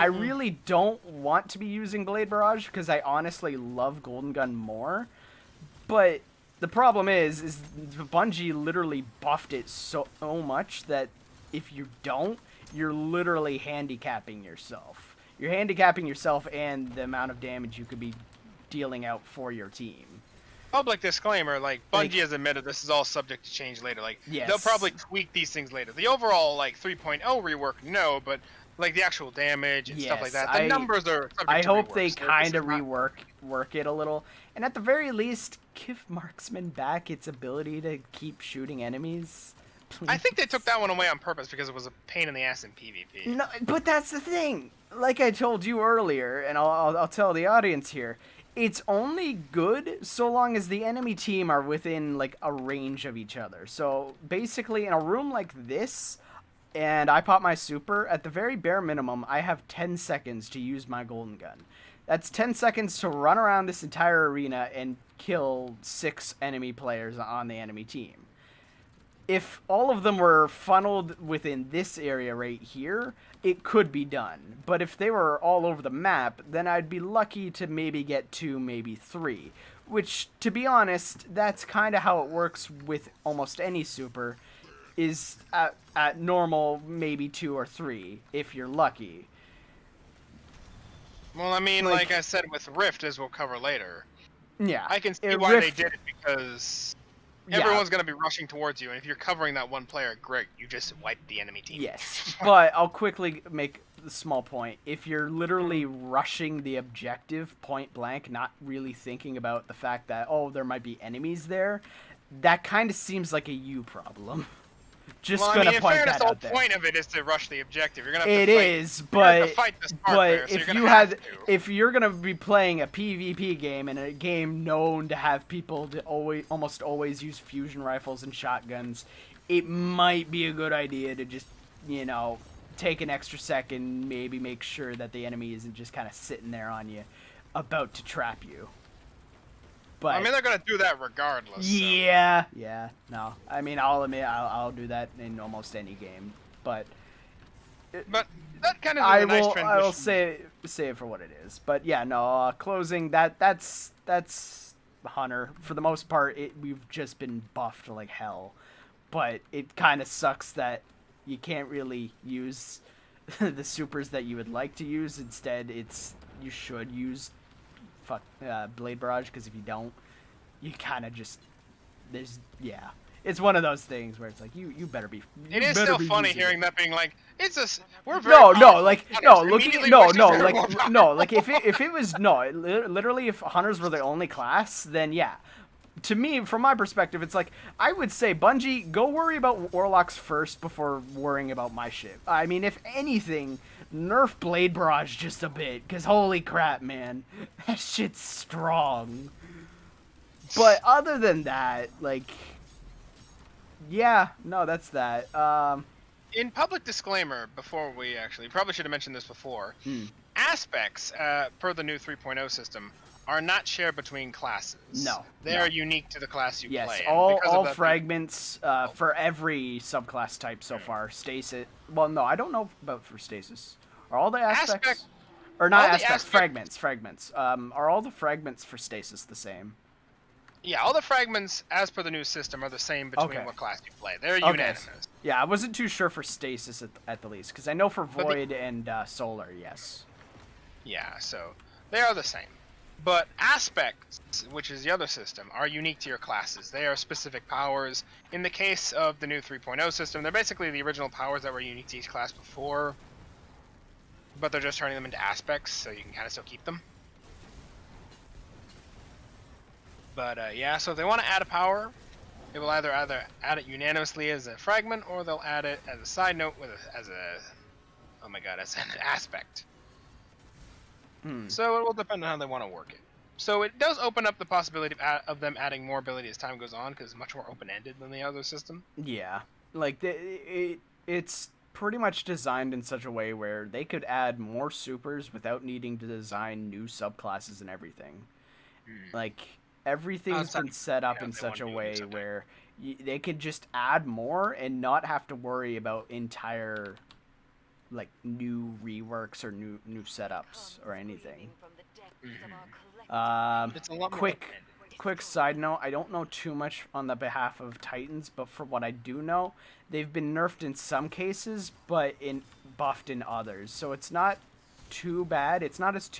really don't want to be using Blade Barrage because I honestly love Golden Gun more, but the problem is Bungie literally buffed it so much that if you don't, you're literally handicapping yourself. You're handicapping yourself and the amount of damage you could be dealing out for your team. Public disclaimer, like, Bungie has admitted this is all subject to change later. Like, yes. They'll probably tweak these things later. The overall, like, 3.0 rework, no, but, like, the actual damage and stuff like that, the numbers are subject I to hope rework, they so kind of work it a little. And at the very least, give Marksman back its ability to keep shooting enemies. Please. I think they took that one away on purpose because it was a pain in the ass in PvP. No, but that's the thing. Like I told you earlier, and I'll tell the audience here, it's only good so long as the enemy team are within like a range of each other. So basically, in a room like this, and I pop my super, at the very bare minimum, I have 10 seconds to use my golden gun. That's 10 seconds to run around this entire arena and kill 6 enemy players on the enemy team. If all of them were funneled within this area right here, it could be done. But if they were all over the map, then I'd be lucky to maybe get 2, maybe 3. Which, to be honest, that's kind of how it works with almost any super, is at normal, maybe 2 or 3, if you're lucky. Well, I mean, like I said with Rift, as we'll cover later. Yeah. I can see why they did it, because everyone's going to be rushing towards you, and if you're covering that one player, great, you just wiped the enemy team. Yes, but I'll quickly make a small point. If you're literally rushing the objective point blank, not really thinking about the fact that, oh, there might be enemies there, that kind of seems like a you problem. Just gonna point that out there. The whole point of it is to rush the objective. You're gonna have to fight, but if you're gonna be playing a PvP game and a game known to have people to almost always use fusion rifles and shotguns, it might be a good idea to just, you know, take an extra second, maybe make sure that the enemy isn't just kind of sitting there on you, about to trap you. But I mean, they're gonna do that regardless. Yeah, so. Yeah. No, I mean, I'll admit I'll do that in almost any game, but that kind of is a nice transition. I will say it for what it is. But yeah, no, closing that's Hunter for the most part. We've just been buffed like hell, but it kind of sucks that you can't really use the supers that you would like to use. Instead, you should use Blade Barrage, because if you don't, you kind of just it's one of those things where it's like you better be. It is still funny hearing that being like we're very like if it was literally if hunters were the only class, then yeah. To me, from my perspective, it's like, I would say, Bungie, go worry about Warlocks first before worrying about my shit. I mean, if anything, nerf Blade Barrage just a bit, because holy crap, man. That shit's strong. But other than that, like, yeah, no, that's that. In public disclaimer, before we probably should have mentioned this before, aspects, per the new 3.0 system, are not shared between classes. No. They are unique to the class you play. Yes, all fragments for every subclass type so far. Stasis. Well, no, I don't know about for stasis. Are all the aspects? Or not aspects, fragments. Are all the fragments for stasis the same? Yeah, all the fragments, as per the new system, are the same between what class you play. They're unanimous. Yeah, I wasn't too sure for stasis at the least, because I know for Void and Solar, yes. Yeah, so they are the same. But aspects, which is the other system, are unique to your classes. They are specific powers. In the case of the new 3.0 system, they're basically the original powers that were unique to each class before. but they're just turning them into aspects, so you can kind of still keep them. But yeah, so if they want to add a power, they will either add it unanimously as a fragment, or they'll add it as a side note as an aspect. So it will depend on how they want to work it. So it does open up the possibility of them adding more ability as time goes on, because it's much more open-ended than the other system. Yeah, like it's pretty much designed in such a way where they could add more supers without needing to design new subclasses and everything. Like everything's been set up in such a way where they could just add more and not have to worry about entire like new reworks or new setups or anything. It's a lot more quick side note, I don't know too much on the behalf of Titans, but for what I do know, they've been nerfed in some cases, but buffed in others. So it's not too bad. It's not as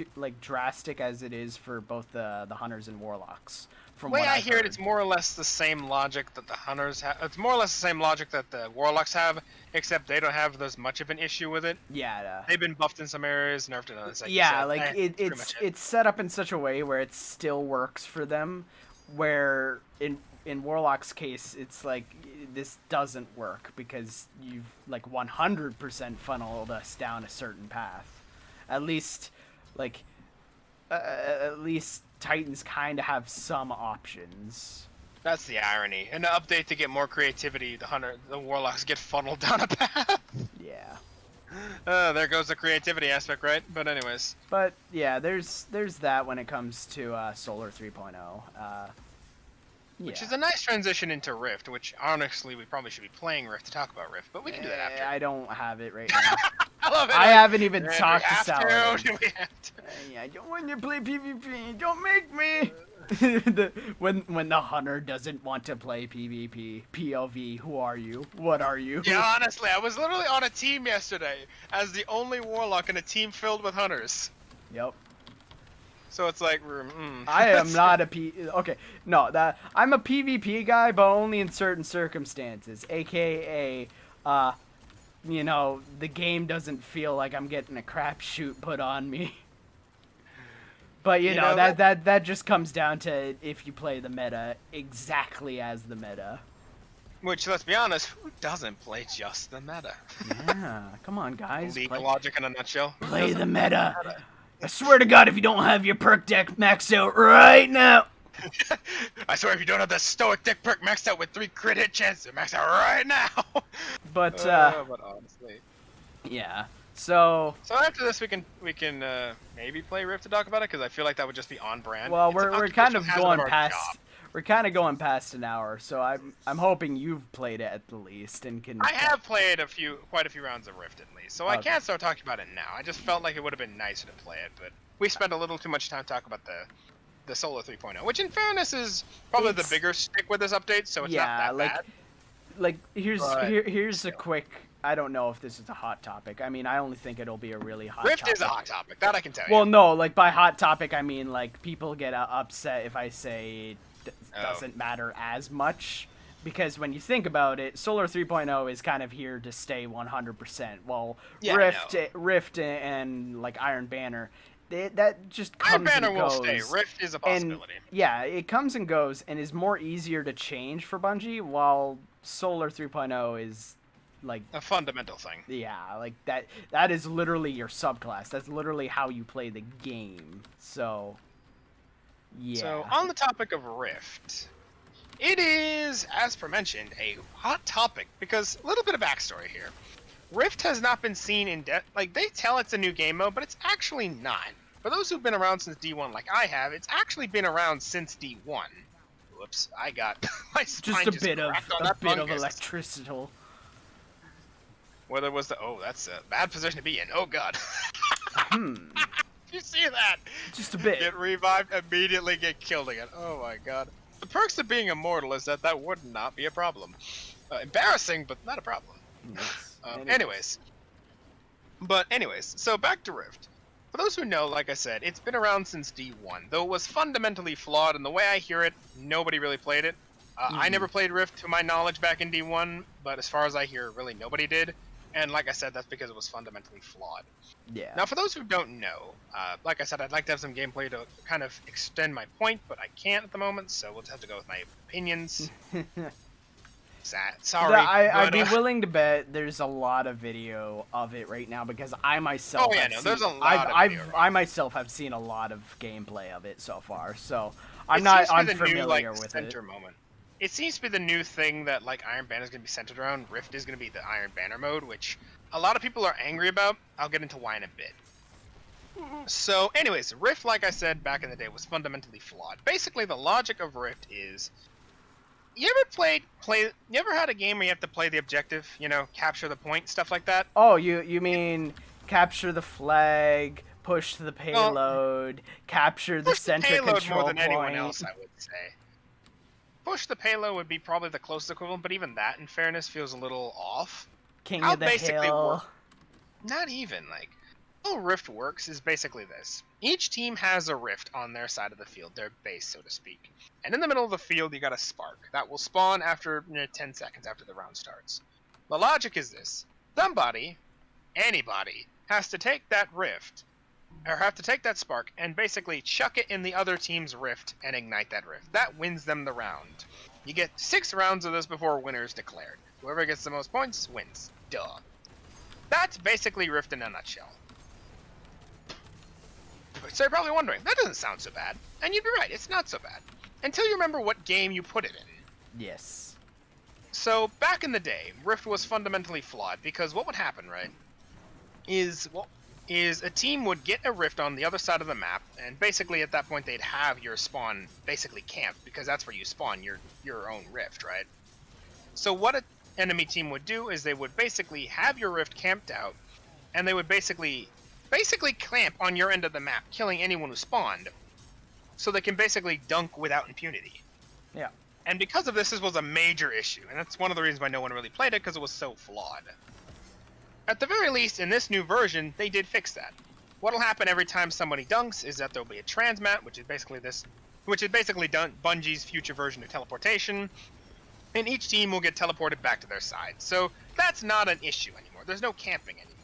drastic as it is for both the hunters and warlocks. From the way what I hear it, it's more or less the same logic that the hunters have. It's more or less the same logic that the warlocks have, except they don't have as much of an issue with it. Yeah. They've been buffed in some areas, nerfed in others. It's set up in such a way where it still works for them, where in Warlock's case, it's like this doesn't work because you've like 100% funneled us down a certain path. At least Titans kind of have some options. That's the irony. In the update to get more creativity, the warlocks get funneled down a path. Yeah. There goes the creativity aspect, right? But anyways. But yeah, there's that when it comes to Solar 3.0. Which is a nice transition into Rift, which honestly we probably should be playing Rift to talk about Rift, but we can do that after. I don't have it right now. I love it. I haven't even talked to Sal. I don't want to play PvP. Don't make me. when the hunter doesn't want to play PvP, PLV, who are you? What are you? Yeah, honestly, I was literally on a team yesterday as the only warlock in a team filled with hunters. Yep. So it's like, I am not I'm a PvP guy, but only in certain circumstances. AKA, the game doesn't feel like I'm getting a crapshoot put on me. But that just comes down to if you play the meta exactly as the meta. Which, let's be honest, who doesn't play just the meta? Yeah, come on, guys. League logic in a nutshell. Play the meta. I swear to God, if you don't have your perk deck maxed out right now. I swear, if you don't have the stoic deck perk maxed out with 3 crit hit chances, max out right now. But honestly, yeah. So after this, we can maybe play Rift to talk about it, because I feel like that would just be on brand. Well, we're kind of going past. We're kind of going past an hour, so I'm hoping you've played it at the least and can. I have played quite a few rounds of Rift at least, so I can't start talking about it now. I just felt like it would have been nicer to play it, but we spent a little too much time talking about the Solar 3.0, which in fairness is probably the bigger stick with this update, so it's not that bad. Like here's a quick. I don't know if this is a hot topic. I mean, I only think it'll be a really hot topic. Rift is a hot topic, that I can tell you. Well, no, like by hot topic, I mean like people get upset if I say it doesn't matter as much. Because when you think about it, Solar 3.0 is kind of here to stay 100%. Well, Rift and like Iron Banner, that just comes Iron Banner and goes. will stay. Rift is a possibility. And, yeah, it comes and goes and is more easier to change for Bungie, while Solar 3.0 is like a fundamental thing. Yeah, like that is literally your subclass. That's literally how you play the game. So yeah. So on the topic of Rift, it is, as per mentioned, a hot topic because a little bit of backstory here. Rift has not been seen in depth. Like, they tell it's a new game mode, but it's actually not. For those who've been around since D1 like I have, it's actually been around since D1. Whoops, I got my spine just a bit of electricity. Whether it was that's a bad position to be in. Oh god. You see that? Just a bit. Get revived, immediately get killed again. Oh my god. The perks of being immortal is that would not be a problem. Embarrassing, but not a problem. Yes. Anyways, so back to Rift. For those who know, like I said, it's been around since D1, though it was fundamentally flawed, and the way I hear it, nobody really played it. I never played Rift to my knowledge back in D1, but as far as I hear, really nobody did. And like I said, that's because it was fundamentally flawed. Yeah. Now, for those who don't know, like I said, I'd like to have some gameplay to kind of extend my point, but I can't at the moment, so we'll just have to go with my opinions. Sad. Sorry. I'd be willing to bet there's a lot of video of it right now because I myself there's a lot of video. I myself have seen a lot of gameplay of it so far, so I'm It not seems to be the unfamiliar new, with center it. moment. It seems to be the new thing that like Iron Banner is going to be centered around. Rift is going to be the Iron Banner mode, which a lot of people are angry about. I'll get into why in a bit. So, anyways, Rift, like I said back in the day, was fundamentally flawed. Basically, the logic of Rift is, you ever had a game where you have to play the objective, you know, capture the point, stuff like that? Oh, you mean capture the flag, push the payload, capture the center payload control more than point. anyone else, I would say. Push the payload would be probably the closest equivalent, but even that, in fairness, feels a little off. King How of the basically hill. Not even, like, how Rift works is basically this. Each team has a rift on their side of the field, their base, so to speak. And in the middle of the field, you got a spark that will spawn after 10 seconds after the round starts. The logic is this. Somebody, anybody, has to take that rift, or have to take that spark, and basically chuck it in the other team's rift and ignite that rift. That wins them the round. You get 6 rounds of this before a winner is declared. Whoever gets the most points wins. Duh. That's basically Rift in a nutshell. So you're probably wondering, that doesn't sound so bad. And you'd be right, it's not so bad. Until you remember what game you put it in. Yes. So, back in the day, Rift was fundamentally flawed, because what would happen, right, is a team would get a rift on the other side of the map, and basically at that point they'd have your spawn basically camped, because that's where you spawn your own rift, right? So what an enemy team would do is they would basically have your rift camped out, and they would basically clamp on your end of the map, killing anyone who spawned, so they can basically dunk without impunity. Yeah. And because of this was a major issue, and that's one of the reasons why no one really played it, because it was so flawed. At the very least, in this new version, they did fix that. What'll happen every time somebody dunks is that there'll be a transmat, which is basically Bungie's future version of teleportation, and each team will get teleported back to their side. So that's not an issue anymore. There's no camping anymore.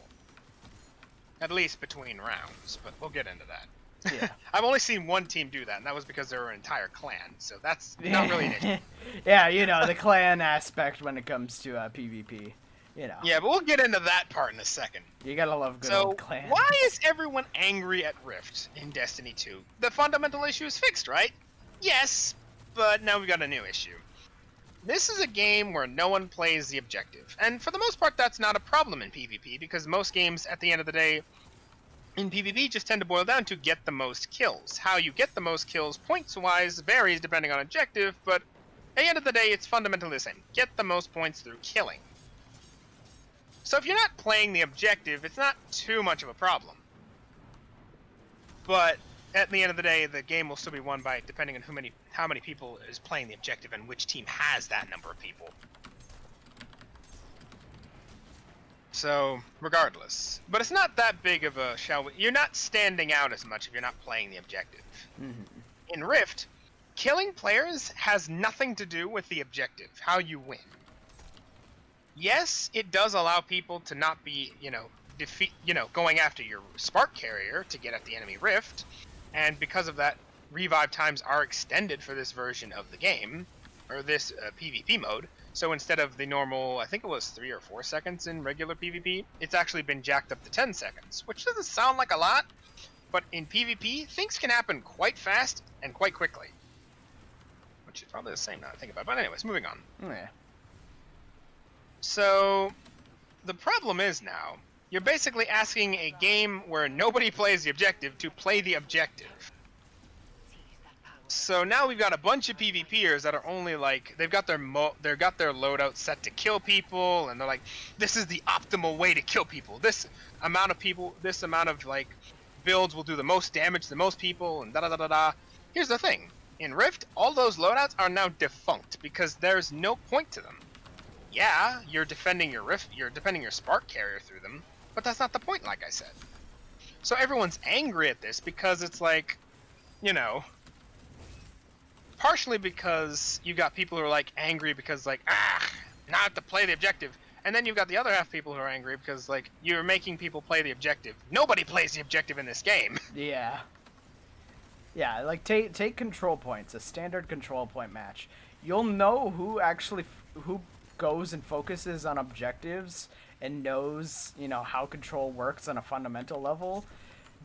At least between rounds, but we'll get into that. Yeah. I've only seen one team do that, and that was because they were an entire clan, so that's not really an issue. Yeah, you know, the clan aspect when it comes to PvP. You know. Yeah, but we'll get into that part in a second. You gotta love good old clans. Why is everyone angry at Rift in Destiny 2? The fundamental issue is fixed, right? Yes, but now we've got a new issue. This is a game where no one plays the objective, and for the most part that's not a problem in PvP, because most games, at the end of the day, in PvP just tend to boil down to get the most kills. How you get the most kills points-wise varies depending on objective, but at the end of the day it's fundamentally the same. Get the most points through killing. So if you're not playing the objective, it's not too much of a problem. But at the end of the day, the game will still be won by depending on how many people is playing the objective and which team has that number of people. So, regardless. But it's not that big of a you're not standing out as much if you're not playing the objective. Mm-hmm. In Rift, killing players has nothing to do with the objective, how you win. Yes, it does allow people to not be, going after your spark carrier to get at the enemy rift, and because of that, revive times are extended for this version of the game, or this PvP mode. So instead of the normal, I think it was 3 or 4 seconds in regular PvP, it's actually been jacked up to 10 seconds, which doesn't sound like a lot, but in PvP, things can happen quite fast and quite quickly. Which is probably the same now I think about it, but anyways, moving on. Oh, yeah. So, the problem is now, you're basically asking a game where nobody plays the objective to play the objective. So now we've got a bunch of PvPers that are only like, they've got their loadout set to kill people, and they're like, this is the optimal way to kill people. This amount of like builds will do the most damage to the most people, and da-da-da-da-da. Here's the thing. In Rift, all those loadouts are now defunct because there's no point to them. Yeah, you're defending your rift, you're defending your spark carrier through them, but that's not the point, like I said. So everyone's angry at this because it's like, partially because you got people who are like angry because like, now I have to play the objective, And then you've got the other half of people who are angry because, like, you're making people play the objective. Nobody plays the objective in this game. Yeah. Yeah, like, take control points, a standard control point match. You'll know who actually, who goes and focuses on objectives and knows, you know, how control works on a fundamental level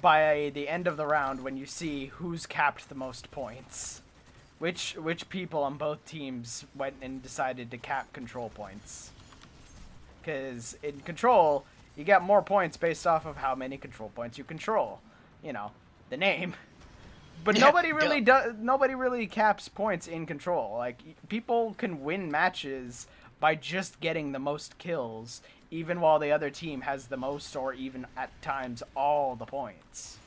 by the end of the round when you see who's capped the most points. Which people on both teams went and decided to cap control points. Because in control, you get more points based off of how many control points you control. You know, the name. But yeah, nobody really caps points in control. Like, people can win matches by just getting the most kills, even while the other team has the most or even at times all the points.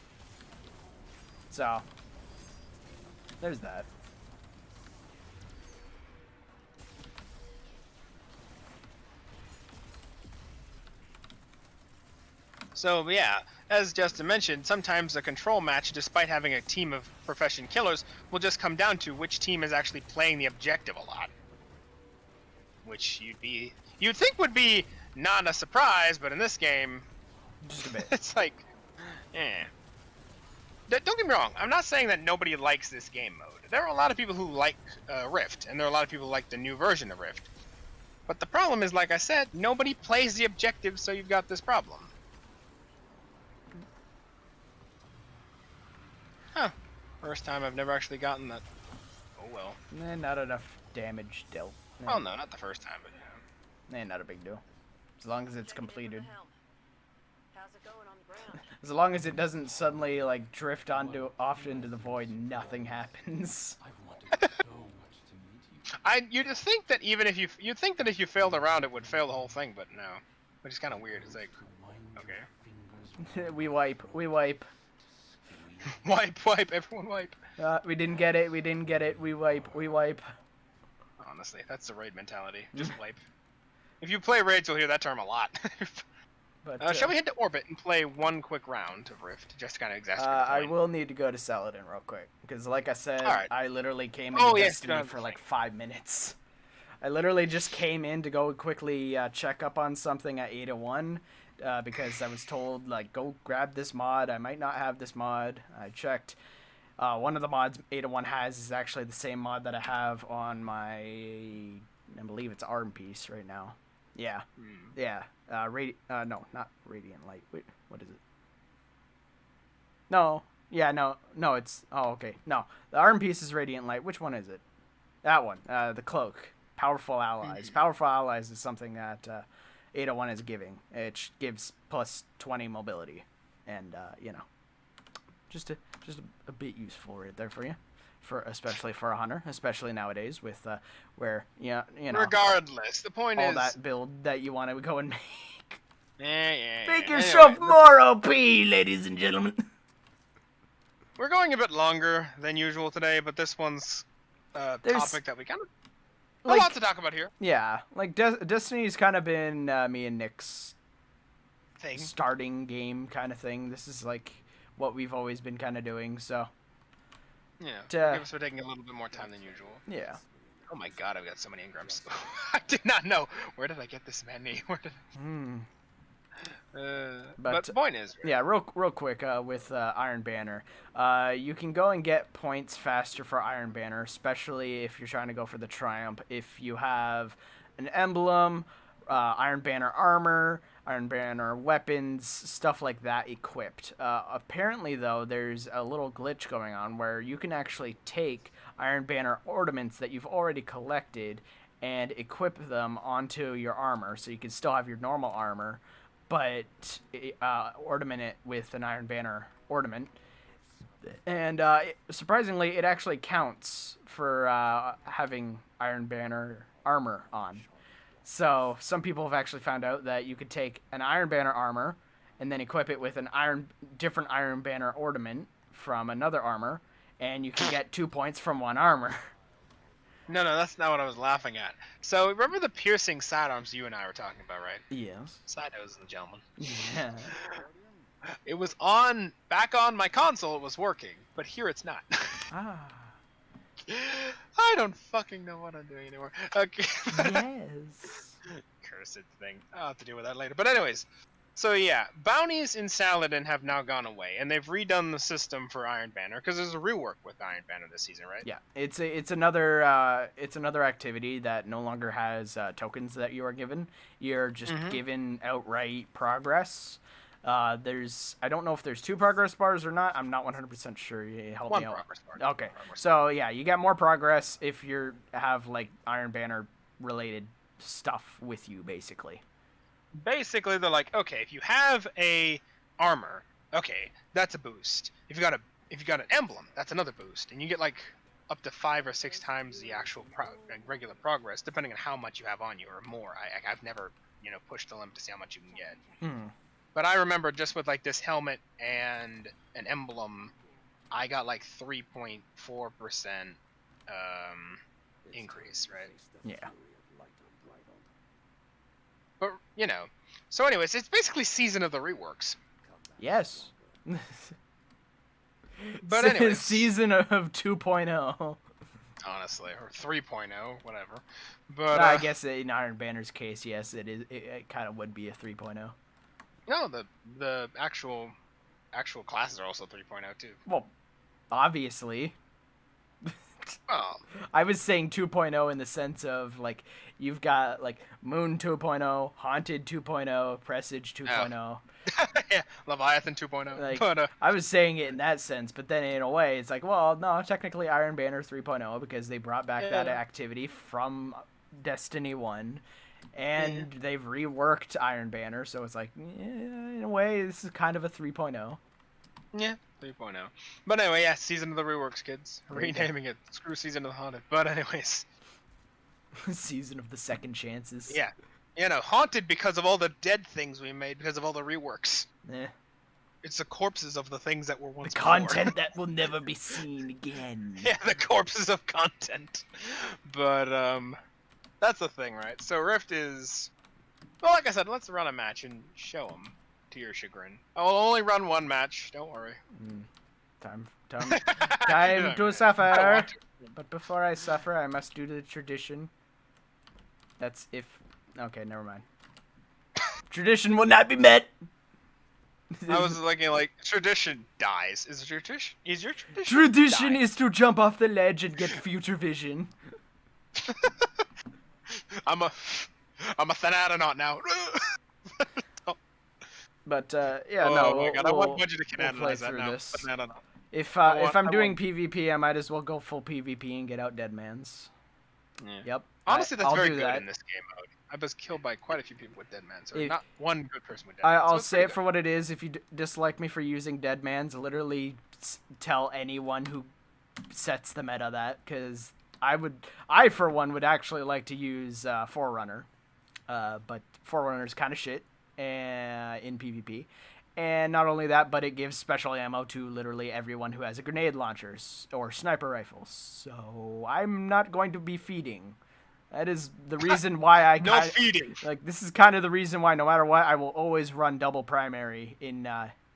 So, there's that. So, yeah, as Justin mentioned, sometimes a control match, despite having a team of profession killers, will just come down to which team is actually playing the objective a lot. Which you'd think would be not a surprise, but in this game, just a bit. It's like, eh. Don't get me wrong, I'm not saying that nobody likes this game mode. There are a lot of people who like Rift, and there are a lot of people who like the new version of Rift. But the problem is, like I said, nobody plays the objective, so you've got this problem. Huh. First time I've never actually gotten that. Oh well. Not enough damage dealt. Well, no, not the first time, but yeah. Not a big deal. As long as it's completed. How's it going on the ground? As long as it doesn't suddenly, like, drift off into the void, nothing happens. You'd think that even if you'd think that if you failed a round, it would fail the whole thing, but no. Which is kind of weird. It's like, okay. We wipe. wipe, everyone wipe. We didn't get it, we wipe. Honestly, that's the raid mentality. Just wipe. If you play raids, you'll hear that term a lot. But shall we head to orbit and play one quick round of Rift, just to kind of exasperate the point? I will need to go to Saladin real quick, because like I said, right. I literally came into Destiny for like 5 minutes. I literally just came in to go quickly check up on something at 801, because I was told, like, go grab this mod. I might not have this mod. I checked. One of the mods 801 has is actually the same mod that I have on my, I believe it's Arm piece right now. Yeah. Yeah. No, not Radiant Light. Wait, what is it? No. Yeah, no, it's, oh, okay. No, the Arm piece is Radiant Light. Which one is it? That one. The Cloak. Powerful Allies. Powerful Allies is something that 801 is giving. It gives plus 20 mobility. And, you know, just a bit useful right there for you. Especially for a hunter, especially nowadays with where you know. Regardless, the point is all that build that you want to go and make. Yeah. Make yourself more OP, ladies and gentlemen. We're going a bit longer than usual today, but this one's topic that we kind of a lot to talk about here. Yeah, like Destiny's kind of been me and Nick's thing, starting game kind of thing. This is like what we've always been kind of doing, so. Yeah, I guess we're taking a little bit more time than usual. Yeah. Oh my god, I've got so many engrams. I did not know. Where did I get this many? But the point is... Yeah, real quick with Iron Banner. You can go and get points faster for Iron Banner, especially if you're trying to go for the Triumph. If you have an emblem, Iron Banner armor, Iron Banner weapons, stuff like that equipped. Apparently, though, there's a little glitch going on where you can actually take Iron Banner ornaments that you've already collected and equip them onto your armor, so you can still have your normal armor, but ornament it with an Iron Banner ornament. And surprisingly, it actually counts for having Iron Banner armor on. So some people have actually found out that you could take an Iron Banner armor and then equip it with an different Iron Banner ornament from another armor, and you can get 2 points from one armor. No, that's not what I was laughing at. So remember the piercing sidearms you and I were talking about, right? Yes. Sidearms, and gentlemen. Yeah. It was back on my console. It was working, but here it's not. I don't fucking know what I'm doing anymore. Okay. Yes. cursed thing. I'll have to deal with that later. But anyways, so yeah, bounties in Saladin have now gone away, and they've redone the system for Iron Banner because there's a rework with Iron Banner this season, right? Yeah, it's another activity that no longer has tokens that you are given. You're just given outright progress. I don't know if there's 2 progress bars or not. I'm not 100% sure. You help me out. 1 progress bar. Okay, so yeah, you get more progress if you have like Iron Banner related stuff with you, basically. Basically, they're like, okay, if you have a armor, okay, that's a boost. If you got an emblem, that's another boost, and you get like up to 5 or 6 times the actual regular progress, depending on how much you have on you or more. I've never pushed the limit to see how much you can get. But I remember just with like this helmet and an emblem, I got like 3.4% increase, right? Yeah. But so anyways, it's basically Season of the Reworks. Yes. But anyways, Season of 2.0. Honestly, or 3.0, whatever. But I guess in Iron Banner's case, yes, it is. It kind of would be a 3.0. No, the actual classes are also 3.0 too. Well, obviously. Oh. I was saying 2.0 in the sense of like you've got like Moon 2.0, Haunted 2.0, Presage 2.0. Yeah, Leviathan 2.0. Like, But, I was saying it in that sense, but then in a way it's like, well, no, technically Iron Banner 3.0 because they brought back that activity from Destiny 1 and they've reworked Iron Banner, so it's like, in a way this is kind of a 3.0. Yeah, 3.0. But anyway, yeah, Season of the Reworks, kids. Renaming it. Screw Season of the Haunted. But anyways. Season of the Second Chances. Yeah. Haunted because of all the dead things we made, because of all the reworks. Eh. It's the corpses of the things that were once content that will never be seen again. Yeah, the corpses of content. But, that's the thing, right? So Rift is... Well, like I said, let's run a match and show them. To your chagrin. I'll only run 1 match, don't worry. Time to suffer. But before I suffer, I must do the tradition. That's if... Okay, never mind. Tradition will not be met! I was thinking, like, tradition dies. Is your tradition Tradition is to jump off the ledge and get future vision. I'm a Thanatonaut now. But yeah, no. My God, I want you to play that through now. this. Banana. If I'm doing PvP, I might as well go full PvP and get out Deadmans. Yeah. Yep. Honestly, that's I'll very do good that. in this game mode. I was killed by quite a few people with Deadmans, or If- not one good person with Deadmans. I'll so say it for what it is. If you dislike me for using Deadmans, literally tell anyone who sets the meta that, because I for one would actually like to use Forerunner, but Forerunner's kind of shit in PvP. And not only that, but it gives special ammo to literally everyone who has a grenade launcher or sniper rifles. So I'm not going to be feeding. That is the reason why I no feeding. Like, this is kind of the reason why no matter what, I will always run double primary in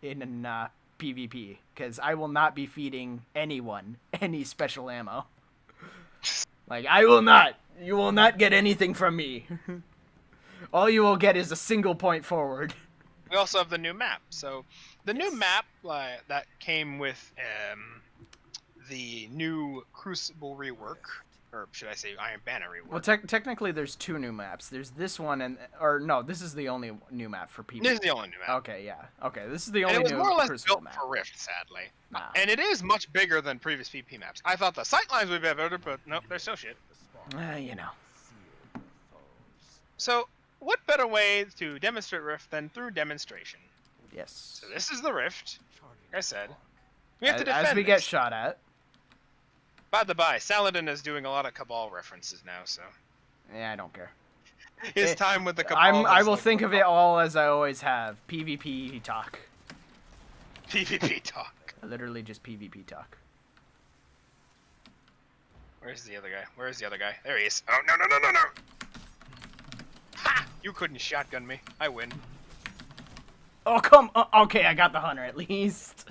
PvP, because I will not be feeding anyone any special ammo. Like, I will not. You will not get anything from me. All you will get is a single point forward. We also have the new map. So the new map that came with the new Crucible rework, or should I say Iron Banner rework? Well, technically there's 2 new maps. There's this one no, this is the only new map for PvP. This is the only new map. Okay, yeah. Okay, this is the only and it was new more or less Crucible built map. for Rift, sadly. Nah. And it is much bigger than previous PvP maps. I thought the sightlines would be better, but nope, they're still shit. You know. So, what better way to demonstrate Rift than through demonstration? Yes. So this is the Rift. Like I said, we have to defend as we get this. shot at. By the by, Saladin is doing a lot of Cabal references now, so Yeah, I don't care. his time with the Cabal. I will think of it all as I always have. PvP talk. PvP talk. Literally just PvP talk. Where's the other guy? Where's the other guy? There he is. Oh, no. Ha! You couldn't shotgun me. I win. Oh, come on. Okay, I got the hunter at least.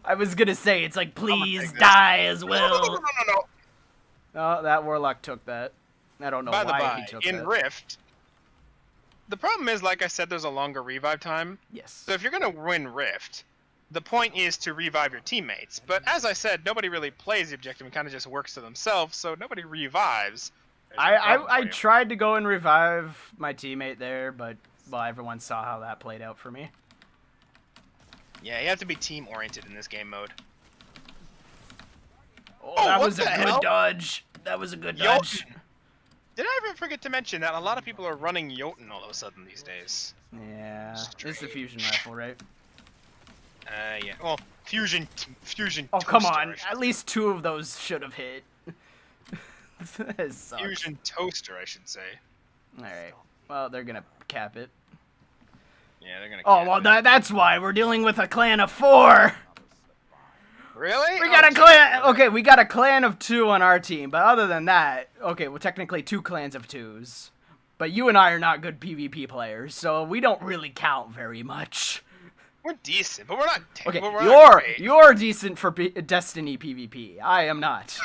I was gonna say, it's like, please die as well. No. Oh, that warlock took that. I don't know By the why by, he took in that. Rift, The problem is, like I said, there's a longer revive time. Yes. So if you're gonna win Rift, the point is to revive your teammates. But as I said, nobody really plays the objective and kind of just works to themselves, so nobody revives. I tried to go and revive my teammate there, but well, everyone saw how that played out for me. Yeah, you have to be team oriented in this game mode. Oh, that was a good dodge. That was a good dodge. Did I ever forget to mention that a lot of people are running Jotun all of a sudden these days? Yeah, it's the fusion rifle, right? Yeah. Well, fusion. Oh, come toaster, on! At least 2 of those should have hit. Fusion toaster, I should say. All right. Well, they're gonna cap it. Yeah, they're gonna. Oh well, that's why we're dealing with a clan of 4. Really? We got a clan. Okay, we got a clan of 2 on our team, but other than that, okay, well, technically 2 clans of 2s. But you and I are not good PvP players, so we don't really count very much. We're decent, but we're not. Okay, we're you're decent for Destiny PvP. I am not.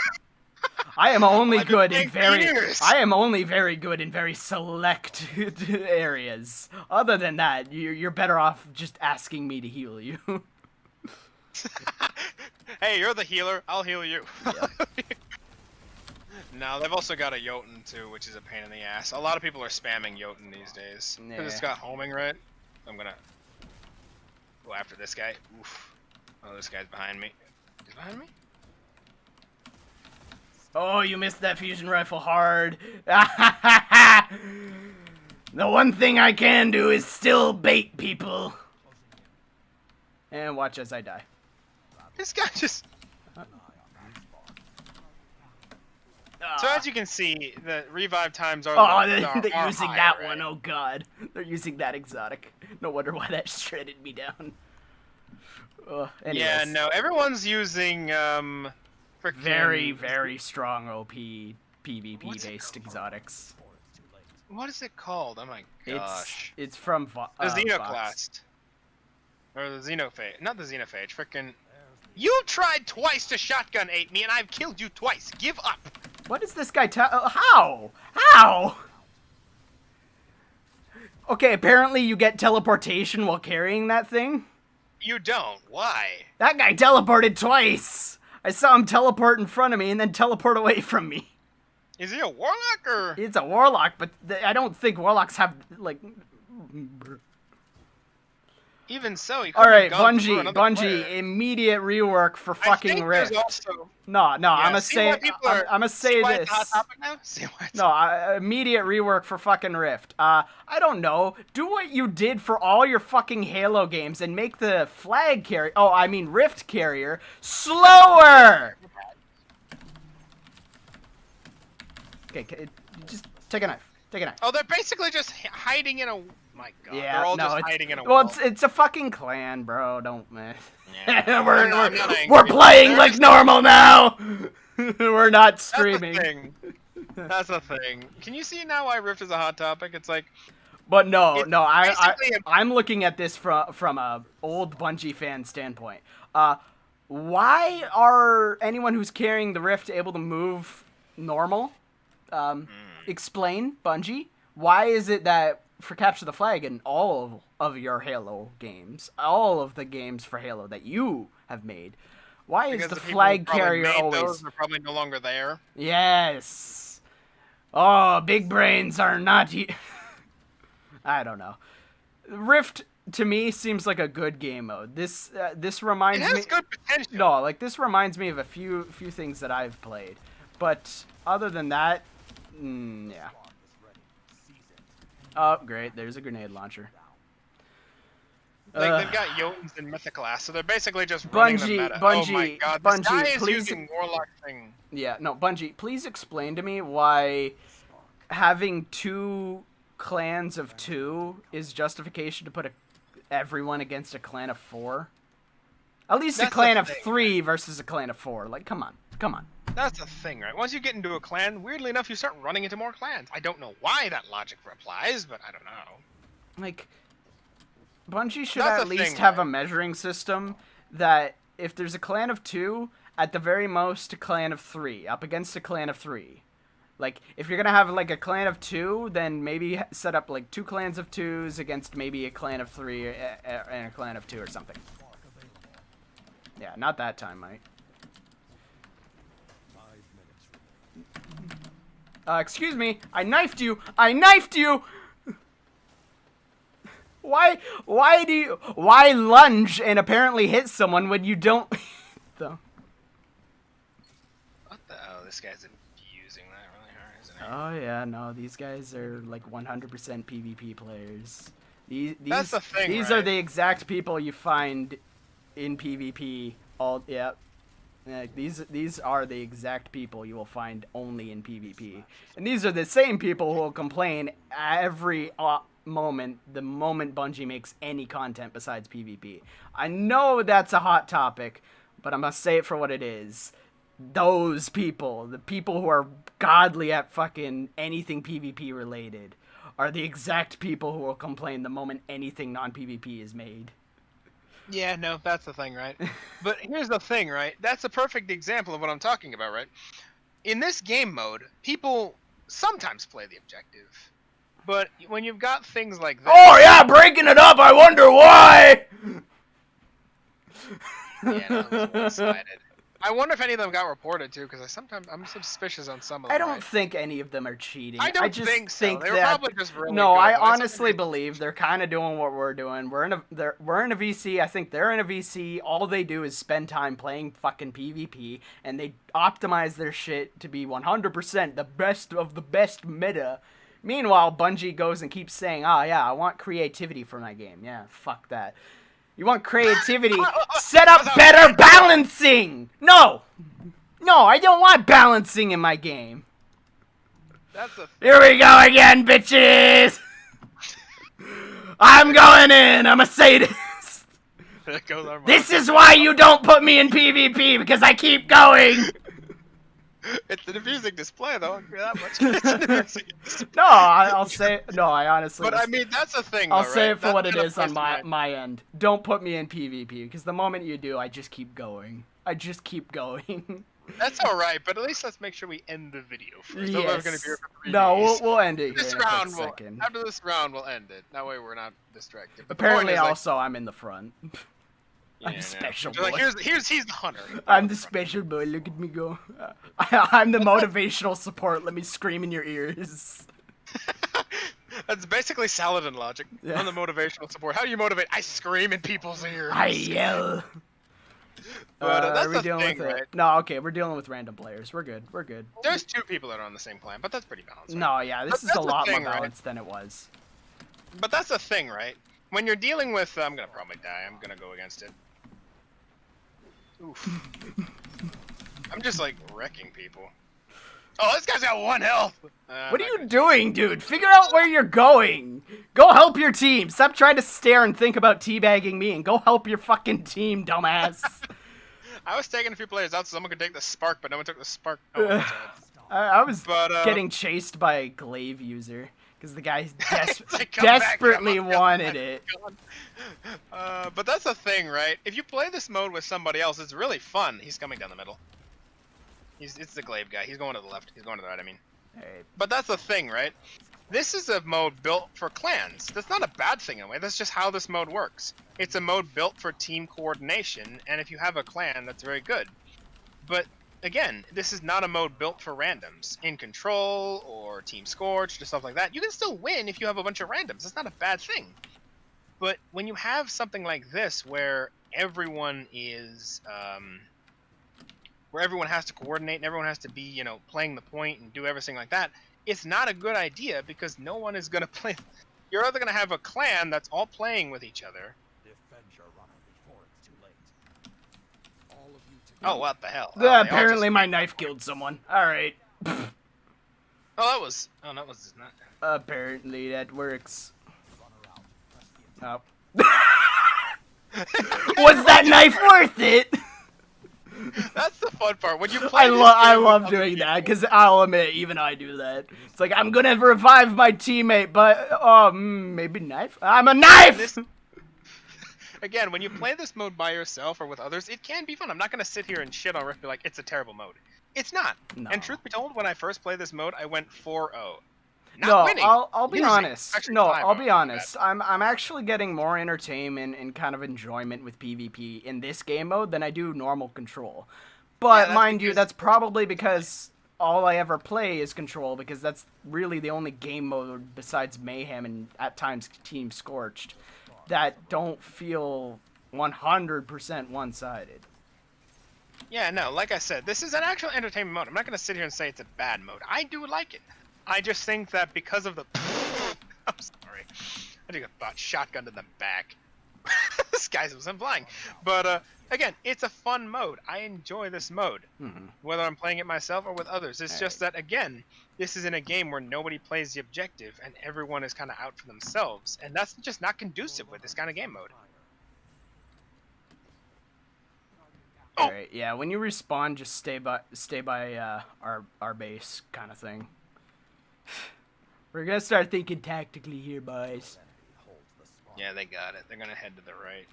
I am only good in I am only very good in very select areas. Other than that, you're better off just asking me to heal you. Hey, you're the healer. I'll heal you. Yeah. No, they've also got a Jotun too, which is a pain in the ass. A lot of people are spamming Jotun these days. Yeah. Because it's got homing, right? I'm gonna go after this guy. Oof. Oh, this guy's behind me. He's behind me? Oh, you missed that fusion rifle hard. The one thing I can do is still bait people. And watch as I die. This guy just... So as you can see, the revive times are... Oh, they're using higher, that right? one. Oh god, they're using that exotic. No wonder why that shredded me down. Anyways. Yeah, no, everyone's using very, very strong OP PvP based exotics. What is it called? Oh my gosh. It's from the Xenoclast. Or the Xenophage. Not the Xenophage. Frickin'. You tried twice to shotgun ate me, and I've killed you twice. Give up. What is this guy how? How? Okay, apparently you get teleportation while carrying that thing. You don't. Why? That guy teleported twice. I saw him teleport in front of me and then teleport away from me. Is he a warlock or? It's a warlock, but I don't think warlocks have like. Even so, he all right, Bungie, Bungie, immediate rework for fucking Rift. Also... No, I'm gonna say this. No, immediate rework for fucking Rift. I don't know. Do what you did for all your fucking Halo games and make the flag carrier. Oh, I mean Rift carrier slower. Okay, just take a knife. Take a knife. Oh, they're basically just hiding in a. My God, yeah, they're all just hiding in a wall. Well, it's a fucking clan, bro. Don't man. Yeah. we're playing like normal now. We're not streaming. That's the thing. Can you see now why Rift is a hot topic? It's like. But no, I'm looking at this from a old Bungie fan standpoint. Why are anyone who's carrying the Rift able to move normal? Explain, Bungie. Why is it that for Capture the Flag in all of your Halo games, all of the games for Halo that you have made, why is the flag carrier always... They're probably no longer there. Yes. Oh, big brains are not... I don't know. Rift, to me, seems like a good game mode. This reminds me... It has good potential. No, like, this reminds me of a few things that I've played. But other than that, yeah. Oh, great. There's a grenade launcher. Like, they've got Jotuns in Mythoclast, so they're basically just running the meta. Bungie, oh my God, Bungie, this guy is please, using Warlock thing. Yeah, no, Bungie, please explain to me why having 2 clans of 2 is justification to put everyone against a clan of 4. At least a clan of 3 versus a clan of 4. Like, come on. That's the thing, right? Once you get into a clan, weirdly enough, you start running into more clans. I don't know why that logic applies, but I don't know. Like, Bungie should at least have a measuring system that if there's a clan of 2, at the very most a clan of 3, up against a clan of 3. Like, if you're gonna have, like, a clan of 2, then maybe set up, like, 2 clans of 2s against maybe a clan of 3 and a clan of 2 or something. Yeah, not that time, Mike. Excuse me, I knifed you! I knifed you! Why lunge and apparently hit someone when you don't though? What the hell? This guy's abusing that really hard, isn't he? Oh yeah, no, these guys are like 100% PvP players. That's the thing, These right? are the exact people you find in PvP. Yeah. These are the exact people you will find only in PvP. And these are the same people who will complain every moment, the moment Bungie makes any content besides PvP. I know that's a hot topic, but I'm gonna say it for what it is. Those people, the people who are godly at fucking anything PvP related, are the exact people who will complain the moment anything non-PvP is made. Yeah, no, that's the thing, right? But here's the thing, right? That's a perfect example of what I'm talking about, right? In this game mode, people sometimes play the objective. But when you've got things like this... Oh yeah, breaking it up, I wonder why! Yeah, no, it was one-sided. I wonder if any of them got reported too, because I'm suspicious on some of them. I don't right? think any of them are cheating. I don't just think so. They were that, probably just really no, good, I but honestly believe they're kind of doing what we're doing. We're in a VC. I think they're in a VC. All they do is spend time playing fucking PvP, and they optimize their shit to be 100% the best of the best meta. Meanwhile, Bungie goes and keeps saying, "Ah, yeah, I want creativity for my game." Yeah, fuck that. You want creativity? Set up better balancing! No! No, I don't want balancing in my game. That's a... Here we go again, bitches! I'm going in! I'm a sadist! This is why you don't put me in PvP, because I keep going! It's an amusing display, though. I'll give you that much. It's an amusing display. No, I'll say... No, I honestly... But I mean, that's the thing, I'll though, say right? it for what it That's is on my... my end. Don't put me in PvP, because the moment you do, I just keep going. I just keep going. That's alright, but at least let's make sure we end the video first. Yes. Otherwise we're gonna be here for 3 No, days. we'll end it here This in a quick round second. after this round, we'll end it. That way we're not distracted. But Apparently, the point is, also, I'm in the front. like, I'm special Like, boy. he's the hunter. I'm the special boy. Look at me go. I'm the motivational support. Let me scream in your ears. That's basically Saladin logic. Yeah. On the motivational support. How do you motivate? I scream in people's ears. I yell. But that's are we the dealing thing, with it? right? No, okay, we're dealing with random players. We're good. We're good. There's 2 people that are on the same clan, but that's pretty balanced. Right? No, yeah, this But is that's a the lot thing, more right? balanced than it was. But that's the thing, right? When you're dealing with, I'm gonna probably die. I'm gonna go against it. Oof. I'm just like wrecking people. Oh, this guy's got 1 health. What are you doing, dude? Figure out where you're going. Go help your team. Stop trying to stare and think about teabagging me and go help your fucking team, dumbass. I was taking a few players out so someone could take the spark, but no one took the spark. Oh, that's all right. I was But, getting chased by a glaive user because the guy Like, come back, desperately come on, wanted come it. on. But that's the thing, right? If you play this mode with somebody else, it's really fun. He's coming down the middle. It's the glaive guy. He's going to the left. He's going to the right, I mean. Alright. But that's the thing, right? This is a mode built for clans. That's not a bad thing in a way. That's just how this mode works. It's a mode built for team coordination, and if you have a clan, that's very good. But again, this is not a mode built for randoms. In Control or Team Scorched or stuff like that, you can still win if you have a bunch of randoms. That's not a bad thing. But when you have something like this where everyone is where everyone has to coordinate and everyone has to be, you know, playing the point and do everything like that, it's not a good idea because no one is going to play. You're either going to have a clan that's all playing with each other. Defend your runner before it's too late. All of you together. Oh, what the hell? Oh, they all Apparently just- my knife killed someone. Alright. Oh, that was not. Apparently that works. Oh. Was that knife worth it? That's the fun part. When you play I this game love with doing other that, people- because I'll admit, even I do that. It's like, I'm gonna revive my teammate, but, maybe knife? I'm a knife! This- Again, when you play this mode by yourself or with others, it can be fun. I'm not going to sit here and shit on Rift and be like, it's a terrible mode. It's not. No. And truth be told, when I first played this mode, I went 4-0. Not No, winning. I'll be losing. honest. Actually, No, 5-0, I'll be my honest. bad. I'm actually getting more entertainment and kind of enjoyment with PvP in this game mode than I do normal control. But that's mind you, because- that's probably because all I ever play is control, because that's really the only game mode besides Mayhem and at times Team Scorched that don't feel 100% one-sided. Yeah, no, like I said, this is an actual entertainment mode. I'm not going to sit here and say it's a bad mode. I do like it. I just think that because of the... I'm sorry. I just got shotgunned in the back. This guy's was flying. But, again, it's a fun mode. I enjoy this mode. Whether I'm playing it myself or with others. It's just that, again, this is in a game where nobody plays the objective and everyone is kind of out for themselves. And that's just not conducive with this kind of game mode. Oh. Alright, yeah, when you respawn, just stay by our base kind of thing. We're gonna start thinking tactically here, boys. Yeah, they got it. They're gonna head to the right.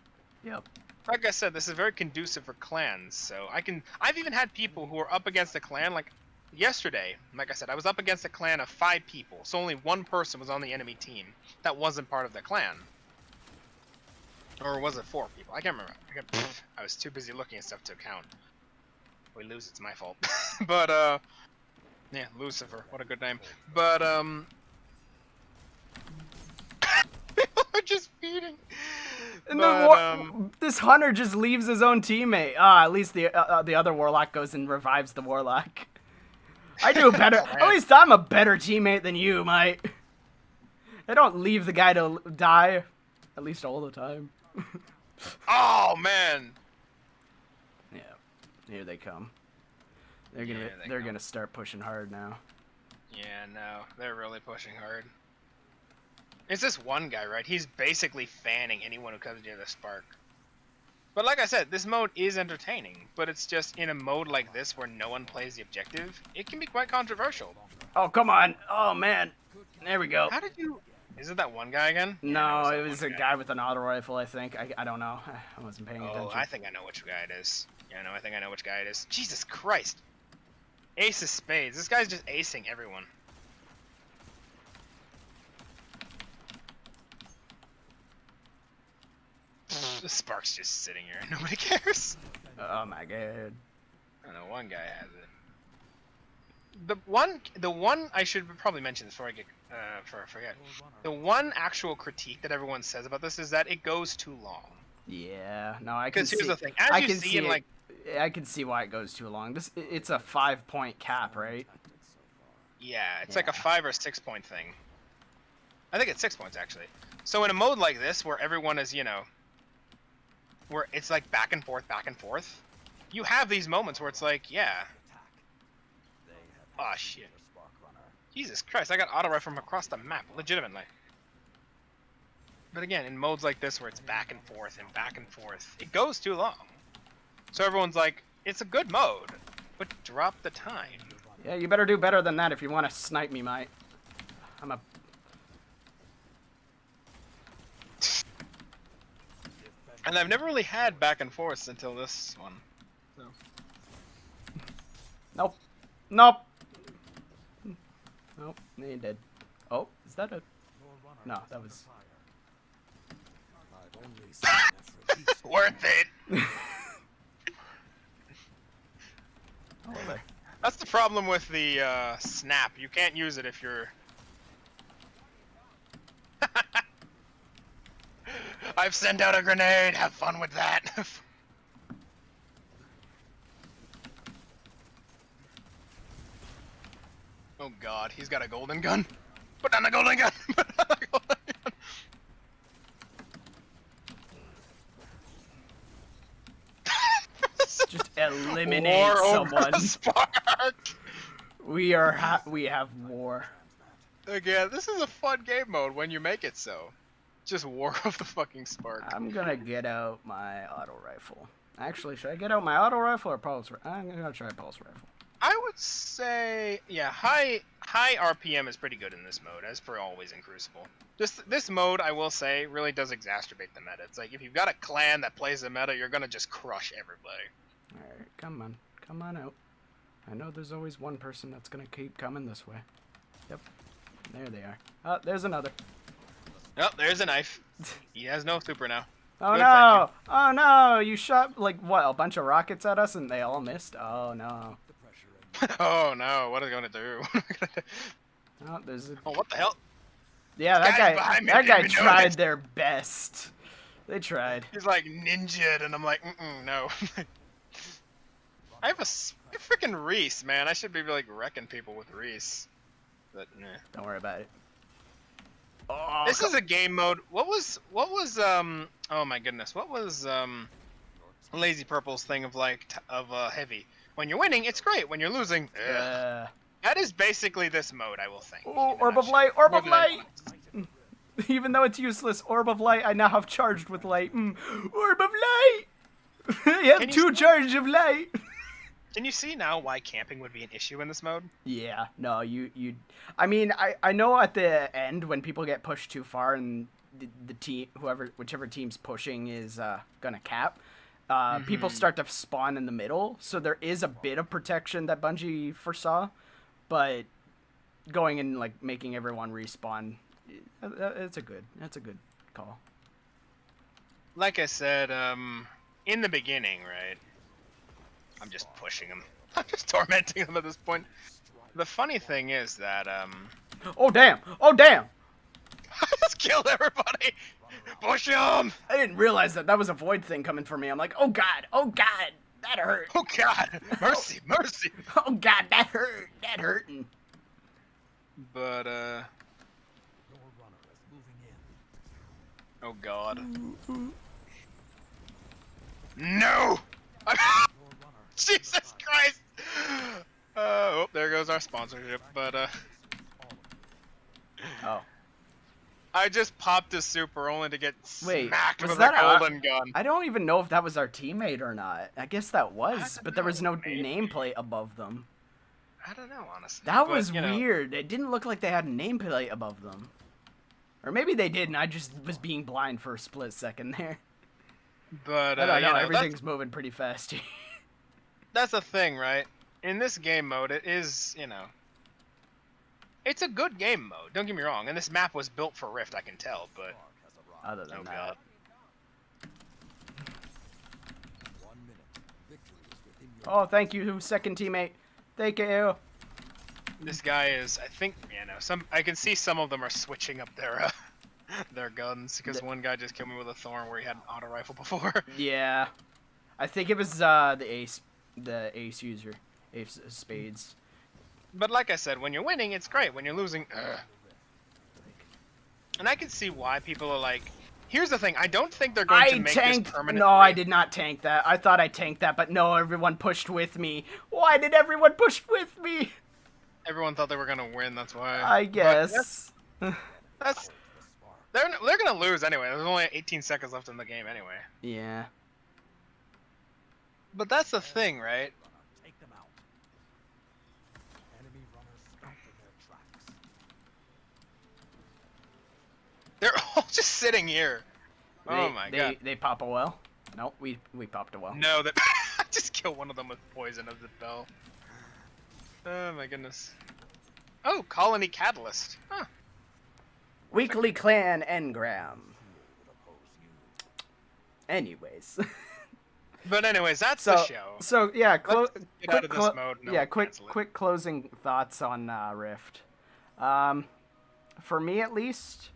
Yep. Like I said, this is very conducive for clans, so I've even had people who are up against a clan, like yesterday, like I said, I was up against a clan of 5 people, so only one person was on the enemy team that wasn't part of the clan. Or was it 4 people? I can't remember. I was too busy looking at stuff to count. If we lose, it's my fault. But, yeah, Lucifer, what a good name. But, we're just feeding. And But, this hunter just leaves his own teammate. At least the other warlock goes and revives the warlock. I do better. At least I'm a better teammate than you, mate. I don't leave the guy to die. At least all the time. oh, man. Yeah, here they come. They're gonna start pushing hard now. Yeah, no, they're really pushing hard. It's this one guy, right? He's basically fanning anyone who comes near the spark. But like I said, this mode is entertaining, but it's just in a mode like this where no one plays the objective, it can be quite controversial. Oh, come on. Oh, man. There we go. How did you... Is it that one guy again? No, Yeah, it was a guy with an auto rifle, I think. I don't know. I wasn't paying attention. Oh, I think I know which guy it is. Yeah, no, I think I know which guy it is. Jesus Christ. Ace of spades. This guy's just acing everyone. The spark's just sitting here. Nobody cares. Oh, my God. I don't know, one guy has it. The one I should probably mention before I get before I forget. The one actual critique that everyone says about this is that it goes too long. Yeah, no, I can Because see. here's the thing, I as you can see see in it. like, I can see why it goes too long. It's a 5-point cap, right? yeah, it's like a 5 or 6 point thing. I think it's 6 points actually. So in a mode like this where everyone is, you know, where it's like back and forth, you have these moments where it's like, yeah. Oh shit. Jesus Christ, I got auto rifle from across the map, legitimately. But again, in modes like this where it's back and forth, it goes too long. So everyone's like, it's a good mode, but drop the time. Yeah, you better do better than that if you want to snipe me, mate. I'm a... And I've never really had back and forth until this one. So. Nope. Nope. Nope. He ain't dead. Oh, is that a... No, that was... Worth it! Oh, there. That's the problem with the snap. You can't use it if you're... I've sent out a grenade. Have fun with that. Oh god, he's got a golden gun. Put down the golden gun. Put down the golden gun. Just eliminate War over someone. the spark. We have war. Again, this is a fun game mode when you make it so. Just war of the fucking spark. I'm gonna get out my auto rifle. Actually, should I get out my auto rifle or pulse rifle? I'm gonna try pulse rifle. I would say, yeah, high RPM is pretty good in this mode, as per always in Crucible. Just this mode, I will say, really does exacerbate the meta. It's like if you've got a clan that plays the meta, you're gonna just crush everybody. Alright, come on out. I know there's always one person that's gonna keep coming this way. Yep. There they are. Oh, there's another. Oh, there's a knife. He has no super now. Oh Good, no! Oh no! You shot like what? A bunch of rockets at us and they all missed. Oh no! Oh no, what are they gonna do? Oh, there's. Oh, what the hell? Yeah, This that guy's guy. behind me, That I guy didn't even tried notice. their best. They tried. He's like ninja'd, and I'm like, no. I have a freaking Reese, man. I should be like wrecking people with Reese. But nah. Don't worry about it. Oh, This is a game mode. What was oh my goodness, what was Lazy Purple's thing of like heavy? When you're winning, it's great. When you're losing, that is basically this mode, I will think. Oh, Orb of Light! Orb of Light! Even though it's useless, Orb of Light, I now have charged with light. Orb of Light! I have 2 charges of light! Can you see now why camping would be an issue in this mode? Yeah, no, you I mean, I know at the end when people get pushed too far and the team, whichever team's pushing is gonna cap, people start to spawn in the middle, so there is a bit of protection that Bungie foresaw, but going and like making everyone respawn, that's a good call. Like I said, in the beginning, right? I'm just pushing him. I'm just tormenting him at this point. The funny thing is that, Oh damn! Oh damn! I just killed everybody! Push him! I didn't realize that was a void thing coming for me. I'm like, oh god, that hurt. Oh god! Mercy, mercy! Oh god, that hurt. That hurting. But, Your runner is moving in. oh god. No! Your runner. Jesus Christ! Oh, there goes our sponsorship, but, Oh. I just popped a super only to get Wait, smacked was with that a golden gun. I don't even know if that was our teammate or not. I guess that was, but there was no maybe. nameplate above them. I don't know, honestly. That but, was you know, weird. It didn't look like they had a nameplate above them. Or maybe they did, and I just was being blind for a split second there. But, I don't know, you know, everything's moving pretty fast here. that's the thing, right? In this game mode, it is, you know, it's a good game mode. Don't get me wrong. And this map was built for Rift, I can tell. But Other than oh that. god, 1 minute. Victory is within your Oh, thank you, second teammate. Thank you. this guy is. I think, you know, I can see some of them are switching up their their guns because one guy just killed me with a thorn where he had an auto rifle before. Yeah. I think it was the ace user. Ace spades. But like I said, when you're winning, it's great. When you're losing, and I can see why people are like. Here's the thing. I don't think they're going to make this permanent. No, I did not tank that. I thought I tanked that, but no, everyone pushed with me. Why did everyone push with me? Everyone thought they were gonna win. That's why. I guess. That's they're gonna lose anyway. There's only 18 seconds left in the game anyway. Yeah. But that's the thing, right? Take them out. Enemy runners stopped in their tracks. They're all just sitting here. Oh my god. They pop a well. Nope, we popped a well. No, that I just killed one of them with poison as it fell. Oh my goodness. Oh, colony catalyst. Huh. Weekly clan engram. Anyways. But anyways, that's the show. So yeah, Let's get out of this mode. No, yeah, we'll cancel it. quick closing thoughts on Rift. For me at least,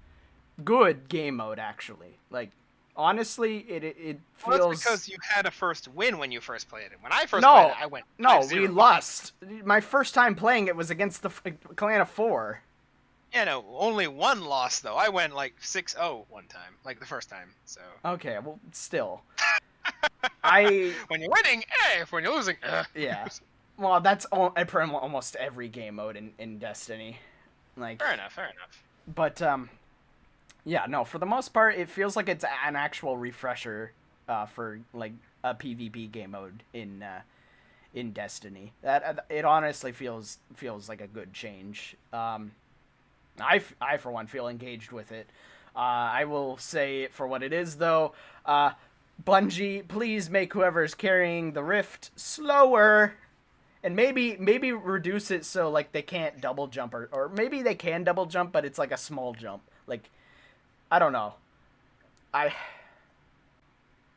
good game mode actually. Like honestly, it feels. Well, that's because you had a first win when you first played it. When I first played it, I went. No, 5-0. we lost. My first time playing it was against the clan of 4. Yeah, no, only one loss though. I went like 6-0 one time, like the first time. So. Okay, well, still. When you're winning, if when you're losing, Yeah. Well, that's almost every game mode in Destiny. Like. Fair enough. But yeah, no. For the most part, it feels like it's an actual refresher for like a PvP game mode in Destiny. That it honestly feels like a good change. I for one feel engaged with it. I will say it for what it is though. Bungie, please make whoever's carrying the Rift slower. And maybe reduce it so like they can't double jump, or maybe they can double jump, but it's like a small jump. Like, I don't know.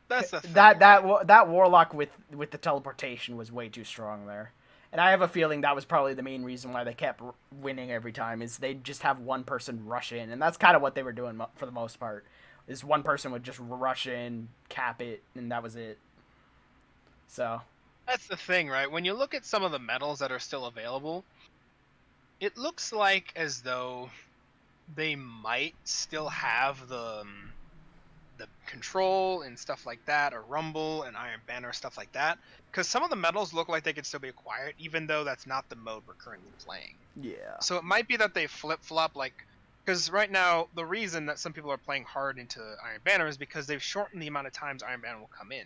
That's the thing. That warlock with the teleportation was way too strong there. And I have a feeling that was probably the main reason why they kept winning every time, is they just have one person rush in, and that's kind of what they were doing for the most part. Is one person would just rush in, cap it, and that was it. So That's the thing, right? When you look at some of the medals that are still available, it looks like as though they might still have the control and stuff like that, or rumble and Iron Banner, stuff like that. Because some of the medals look like they could still be acquired, even though that's not the mode we're currently playing. yeah. So it might be that they flip-flop, like... Because right now, the reason that some people are playing hard into Iron Banner is because they've shortened the amount of times Iron Banner will come in.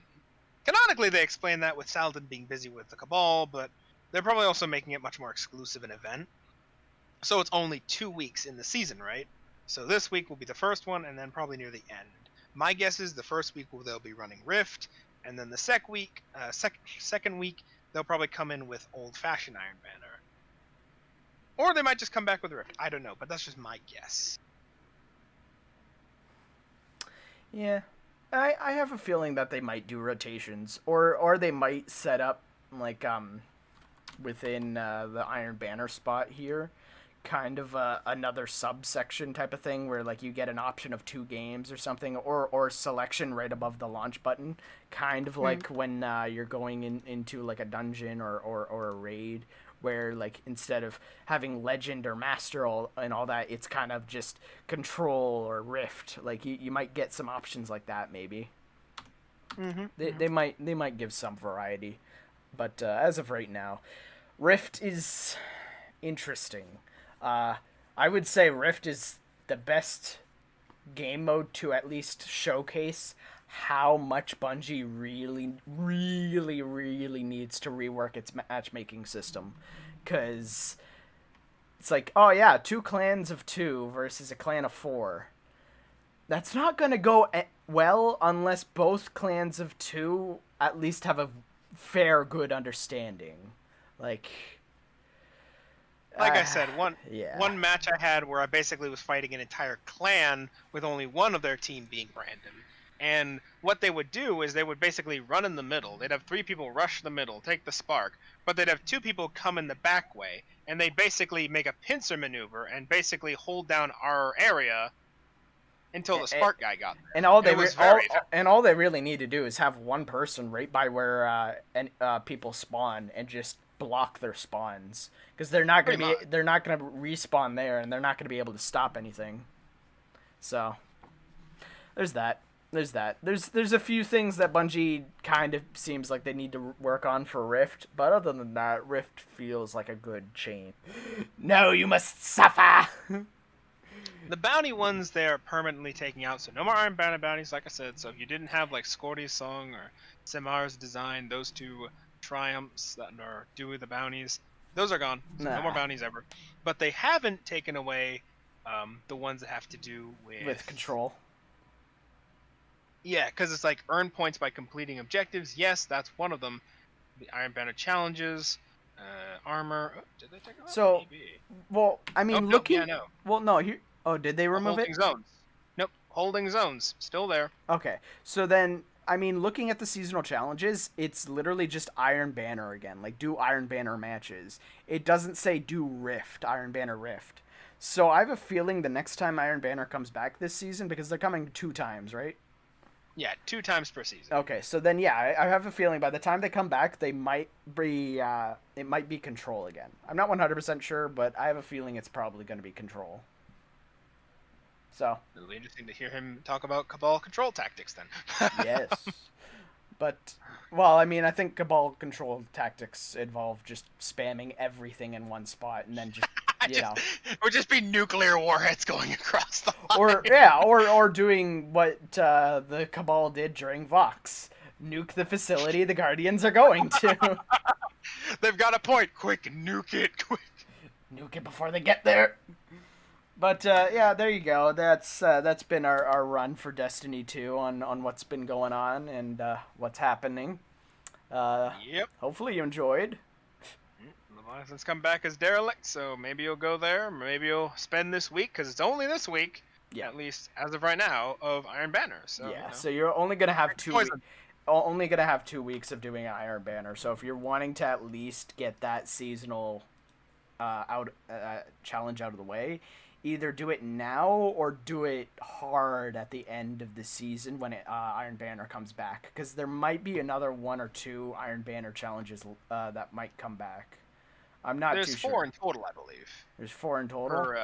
Canonically, they explain that with Saladin being busy with the Cabal, but they're probably also making it much more exclusive an event. So it's only 2 weeks in the season, right? So this week will be the first one, and then probably near the end. My guess is the first week they'll be running Rift, and then the second week they'll probably come in with old-fashioned Iron Banner. Or they might just come back with Rift. I don't know, but that's just my guess. Yeah. I have a feeling that they might do rotations, or they might set up like within the Iron Banner spot here, kind of another subsection type of thing where like you get an option of 2 games or something, or selection right above the launch button, kind of like when you're going into like a dungeon or a raid, where like instead of having legend or master and all that, it's kind of just control or rift. Like you might get some options like that maybe. They might give some variety, but as of right now, rift is interesting. I would say rift is the best game mode to at least showcase how much Bungie really, really, really needs to rework its matchmaking system. Because it's like, oh yeah, 2 clans of 2 versus a clan of 4. That's not going to go well unless both clans of 2 at least have a fair, good understanding. Like I said, one match I had where I basically was fighting an entire clan with only one of their team being Brandon. And what they would do is they would basically run in the middle. They'd have 3 people rush the middle, take the spark, but they'd have 2 people come in the back way, and they'd basically make a pincer maneuver and basically hold down our area until the spark guy got there. And all they really need to do is have one person right by where people spawn and just block their spawns, because they're not going to respawn there, and they're not going to be able to stop anything. So there's that. There's a few things that Bungie kind of seems like they need to work on for Rift, but other than that, Rift feels like a good chain. No, you must suffer. The bounty ones they're permanently taking out, so no more Iron Banner bounties, like I said. So if you didn't have like Scordy's Song or Simar's Design, those 2 triumphs that are due the bounties, those are gone. So no more bounties ever. But they haven't taken away the ones that have to do with control. Yeah, because it's like earn points by completing objectives. Yes, that's one of them. The Iron Banner challenges, armor. Oh, did they take it off? So, Maybe. well, I mean, looking. Yeah, no. Well, no. Here. Oh, did they remove holding it? Zones. Nope. Holding zones. Still there. Okay. So then, I mean, looking at the seasonal challenges, it's literally just Iron Banner again. Like, do Iron Banner matches. It doesn't say do Rift, Iron Banner Rift. So I have a feeling the next time Iron Banner comes back this season, because they're coming 2 times, right? Yeah, 2 times per season. Okay, so then yeah, I have a feeling by the time they come back, they might be it might be control again. I'm not 100% sure, but I have a feeling it's probably going to be control. So it'll be interesting to hear him talk about Cabal control tactics then. Yes, but well, I mean, I think Cabal control tactics involve just spamming everything in one spot and then just. Or just be nuclear warheads going across the line. Or doing what the Cabal did during Vox. Nuke the facility the Guardians are going to. They've got a point. Quick, nuke it, quick. Nuke it before they get there. But, yeah, there you go. That's been our run for Destiny 2 on what's been going on and what's happening. Yep. Hopefully you enjoyed. Leviathan's come back as Derelict, so maybe you'll go there. Maybe you'll spend this week, because it's only this week, Yeah. at least as of right now, of Iron Banner. So, Yeah, you know. so you're only gonna have Poison. only gonna have 2 weeks of doing Iron Banner. So if you're wanting to at least get that seasonal challenge out of the way, either do it now or do it hard at the end of the season when Iron Banner comes back, because there might be another 1 or 2 Iron Banner challenges that might come back. I'm not There's too sure. 4 in total, I believe. There's 4 in total.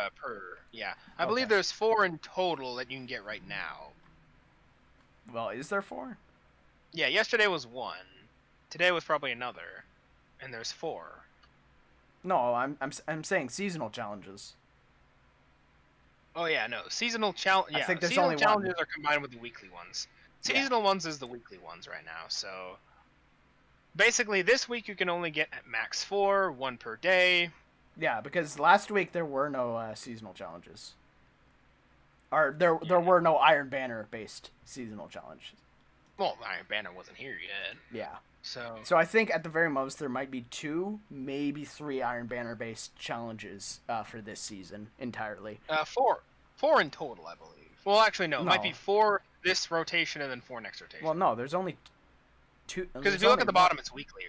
Yeah. I believe there's 4 in total that you can get right now. Well, is there 4? Yeah, yesterday was 1. Today was probably another, and there's 4. No, I'm saying seasonal challenges. Oh yeah, no, seasonal challenge. Yeah, I think there's seasonal only challenges one. are combined with the weekly ones. Yeah. Seasonal ones is the weekly ones right now. So basically, this week you can only get at max 4, 1 per day. Yeah, because last week there were no seasonal challenges. Or there were no Iron Banner based seasonal challenges. Well, Iron Banner wasn't here yet. Yeah. So I think at the very most there might be 2, maybe 3 Iron Banner based challenges for this season entirely. 4 in total, I believe. Well, actually, no. It might No. be 4 this rotation and then 4 next rotation. Well, no, there's only 2. Because if you look at the bottom, it's weekly.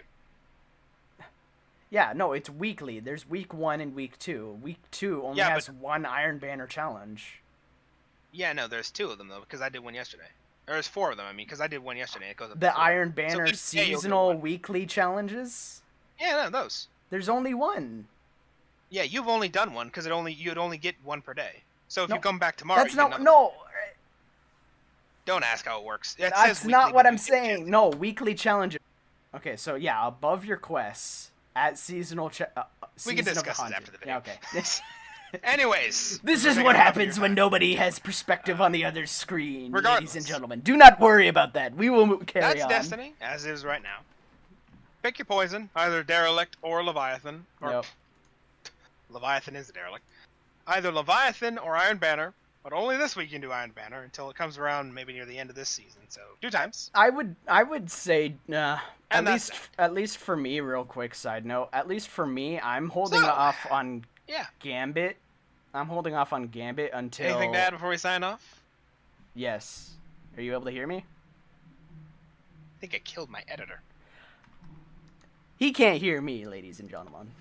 Yeah, no, it's weekly. There's week 1 and week 2. Week 2 only has 1 Iron Banner challenge. Yeah, no, there's 2 of them though, because I did one yesterday. Or there's 4 of them, I mean, because I did one yesterday. It goes up to The 4. Iron Banner each day you'll get seasonal one. weekly challenges? Yeah, no, those. There's only 1. Yeah, you've only done one because you'd only get 1 per day. So if No, you come back tomorrow, That's you get not another. no. Don't ask how it works. It That's says not weekly, what but I'm you get a chance saying. to- No, weekly challenges. Okay, so yeah, above your quests at seasonal. We can discuss this after the video. Yeah, okay. Anyways, This we're is taking what up your happens when time. nobody has perspective on the other screen, ladies Regardless. and gentlemen. Do not worry about that. We will carry That's on. Destiny, as is right now. Pick your poison, either Derelict or Leviathan. Or Yep. Leviathan is a Derelict. Either Leviathan or Iron Banner, but only this week you can do Iron Banner until it comes around maybe near the end of this season. So 2 times. I would say at And that's least for me, real quick side note, at least for me, I'm holding So, off on Yeah. Gambit. I'm holding off on Gambit until Anything to add before we sign off? Yes. Are you able to hear me? I think I killed my editor. He can't hear me, ladies and gentlemen.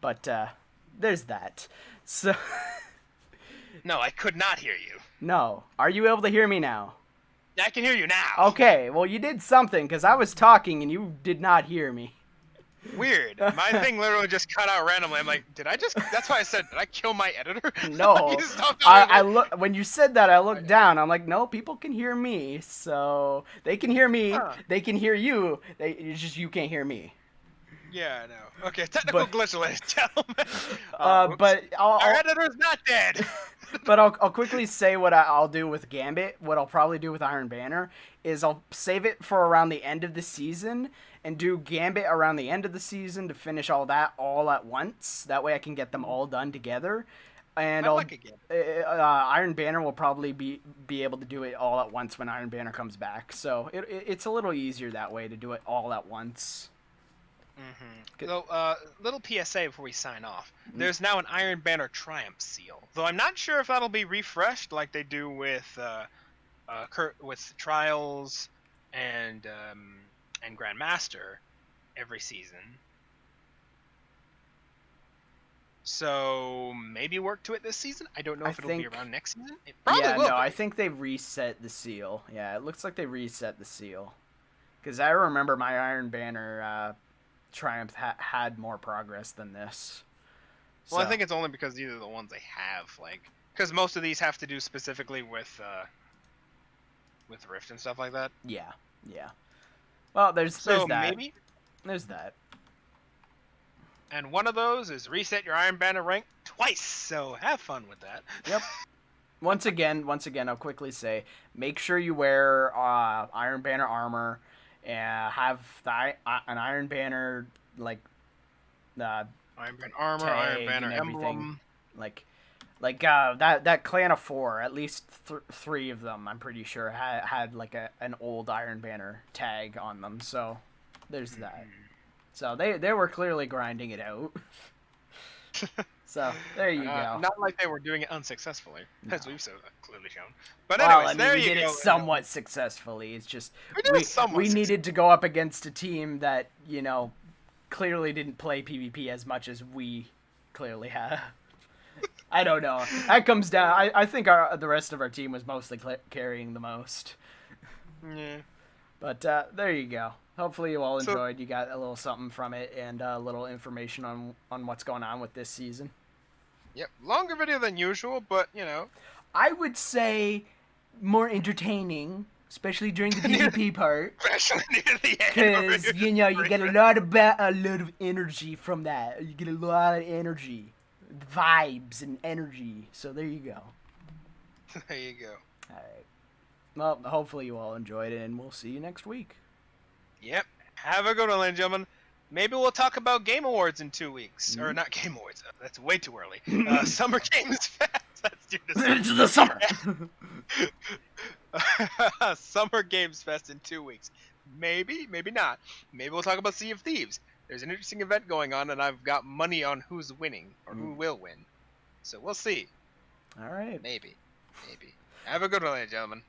But there's that. So No, I could not hear you. no. Are you able to hear me now? I can hear you now. Okay, well you did something because I was talking and you did not hear me. Weird. My thing literally just cut out randomly. I'm like, did I just? That's why I said, did I kill my editor? No. You stopped I talking. look when you said that I looked down. I'm like, no, people can hear me, so they can hear me. Huh. They can hear you. It's just you can't hear me. Yeah, I know. Okay, technical But- glitch, ladies and gentlemen. Whoops. But Our editor's not dead. But I'll quickly say what I'll do with Gambit. What I'll probably do with Iron Banner is I'll save it for around the end of the season and do Gambit around the end of the season to finish all that all at once. That way I can get them all done together. And I like it. Iron Banner will probably be able to do it all at once when Iron Banner comes back. So it's a little easier that way to do it all at once. Mm-hmm. So, little PSA before we sign off. There's now an Iron Banner Triumph seal, though I'm not sure if that'll be refreshed like they do with Trials and Grandmaster every season. So maybe work to it this season. I don't know if it'll be around next season. It probably Yeah, will. no, be. I think they reset the seal. Yeah, it looks like they reset the seal. Because I remember my Iron Banner Triumph had more progress than this. Well, I So, think it's only because these are the ones they have, like, because most of these have to do specifically with Rift and stuff like that. yeah. Well, there's So that. maybe, There's that. and one of those is reset your Iron Banner rank twice. So have fun with that. Yep. Once again, I'll quickly say, make sure you wear Iron Banner armor and have an Iron Banner like Iron Banner armor, tag Iron Banner and everything. emblem. like that clan of 4, at least 3 of them, I'm pretty sure had like an old Iron Banner tag on them. So there's that. So they were clearly grinding it out. So there you go. Not like they were doing it unsuccessfly, as No. we've so clearly shown. But Well, anyways, I mean, there we you did go. it somewhat successfully. It's just We did it somewhat we needed to go up against a team that, you know, clearly didn't play PvP as much as we clearly have. I don't know. That comes down. I think the rest of our team was mostly carrying the most. Yeah. But there you go. Hopefully you all enjoyed. You got a little something from it and a little information on what's going on with this season. Yep. Longer video than usual, but you know. I would say more entertaining, especially during the PvP part. Especially near the end. Because, you know, you get a lot of energy from that. You get a lot of energy. Vibes and energy. So there you go. There you go. Alright. Well, hopefully you all enjoyed it, and we'll see you next week. Yep. Have a good one, ladies and gentlemen. Maybe we'll talk about Game Awards in 2 weeks. Or not Game Awards. That's way too early. Summer Games Fest. That's due to Into the summer! Summer Games Fest in 2 weeks. Maybe, maybe not. Maybe we'll talk about Sea of Thieves. There's an interesting event going on, and I've got money on who's winning, or who will win. So we'll see. Alright. Maybe. Maybe. Have a good one, ladies and gentlemen.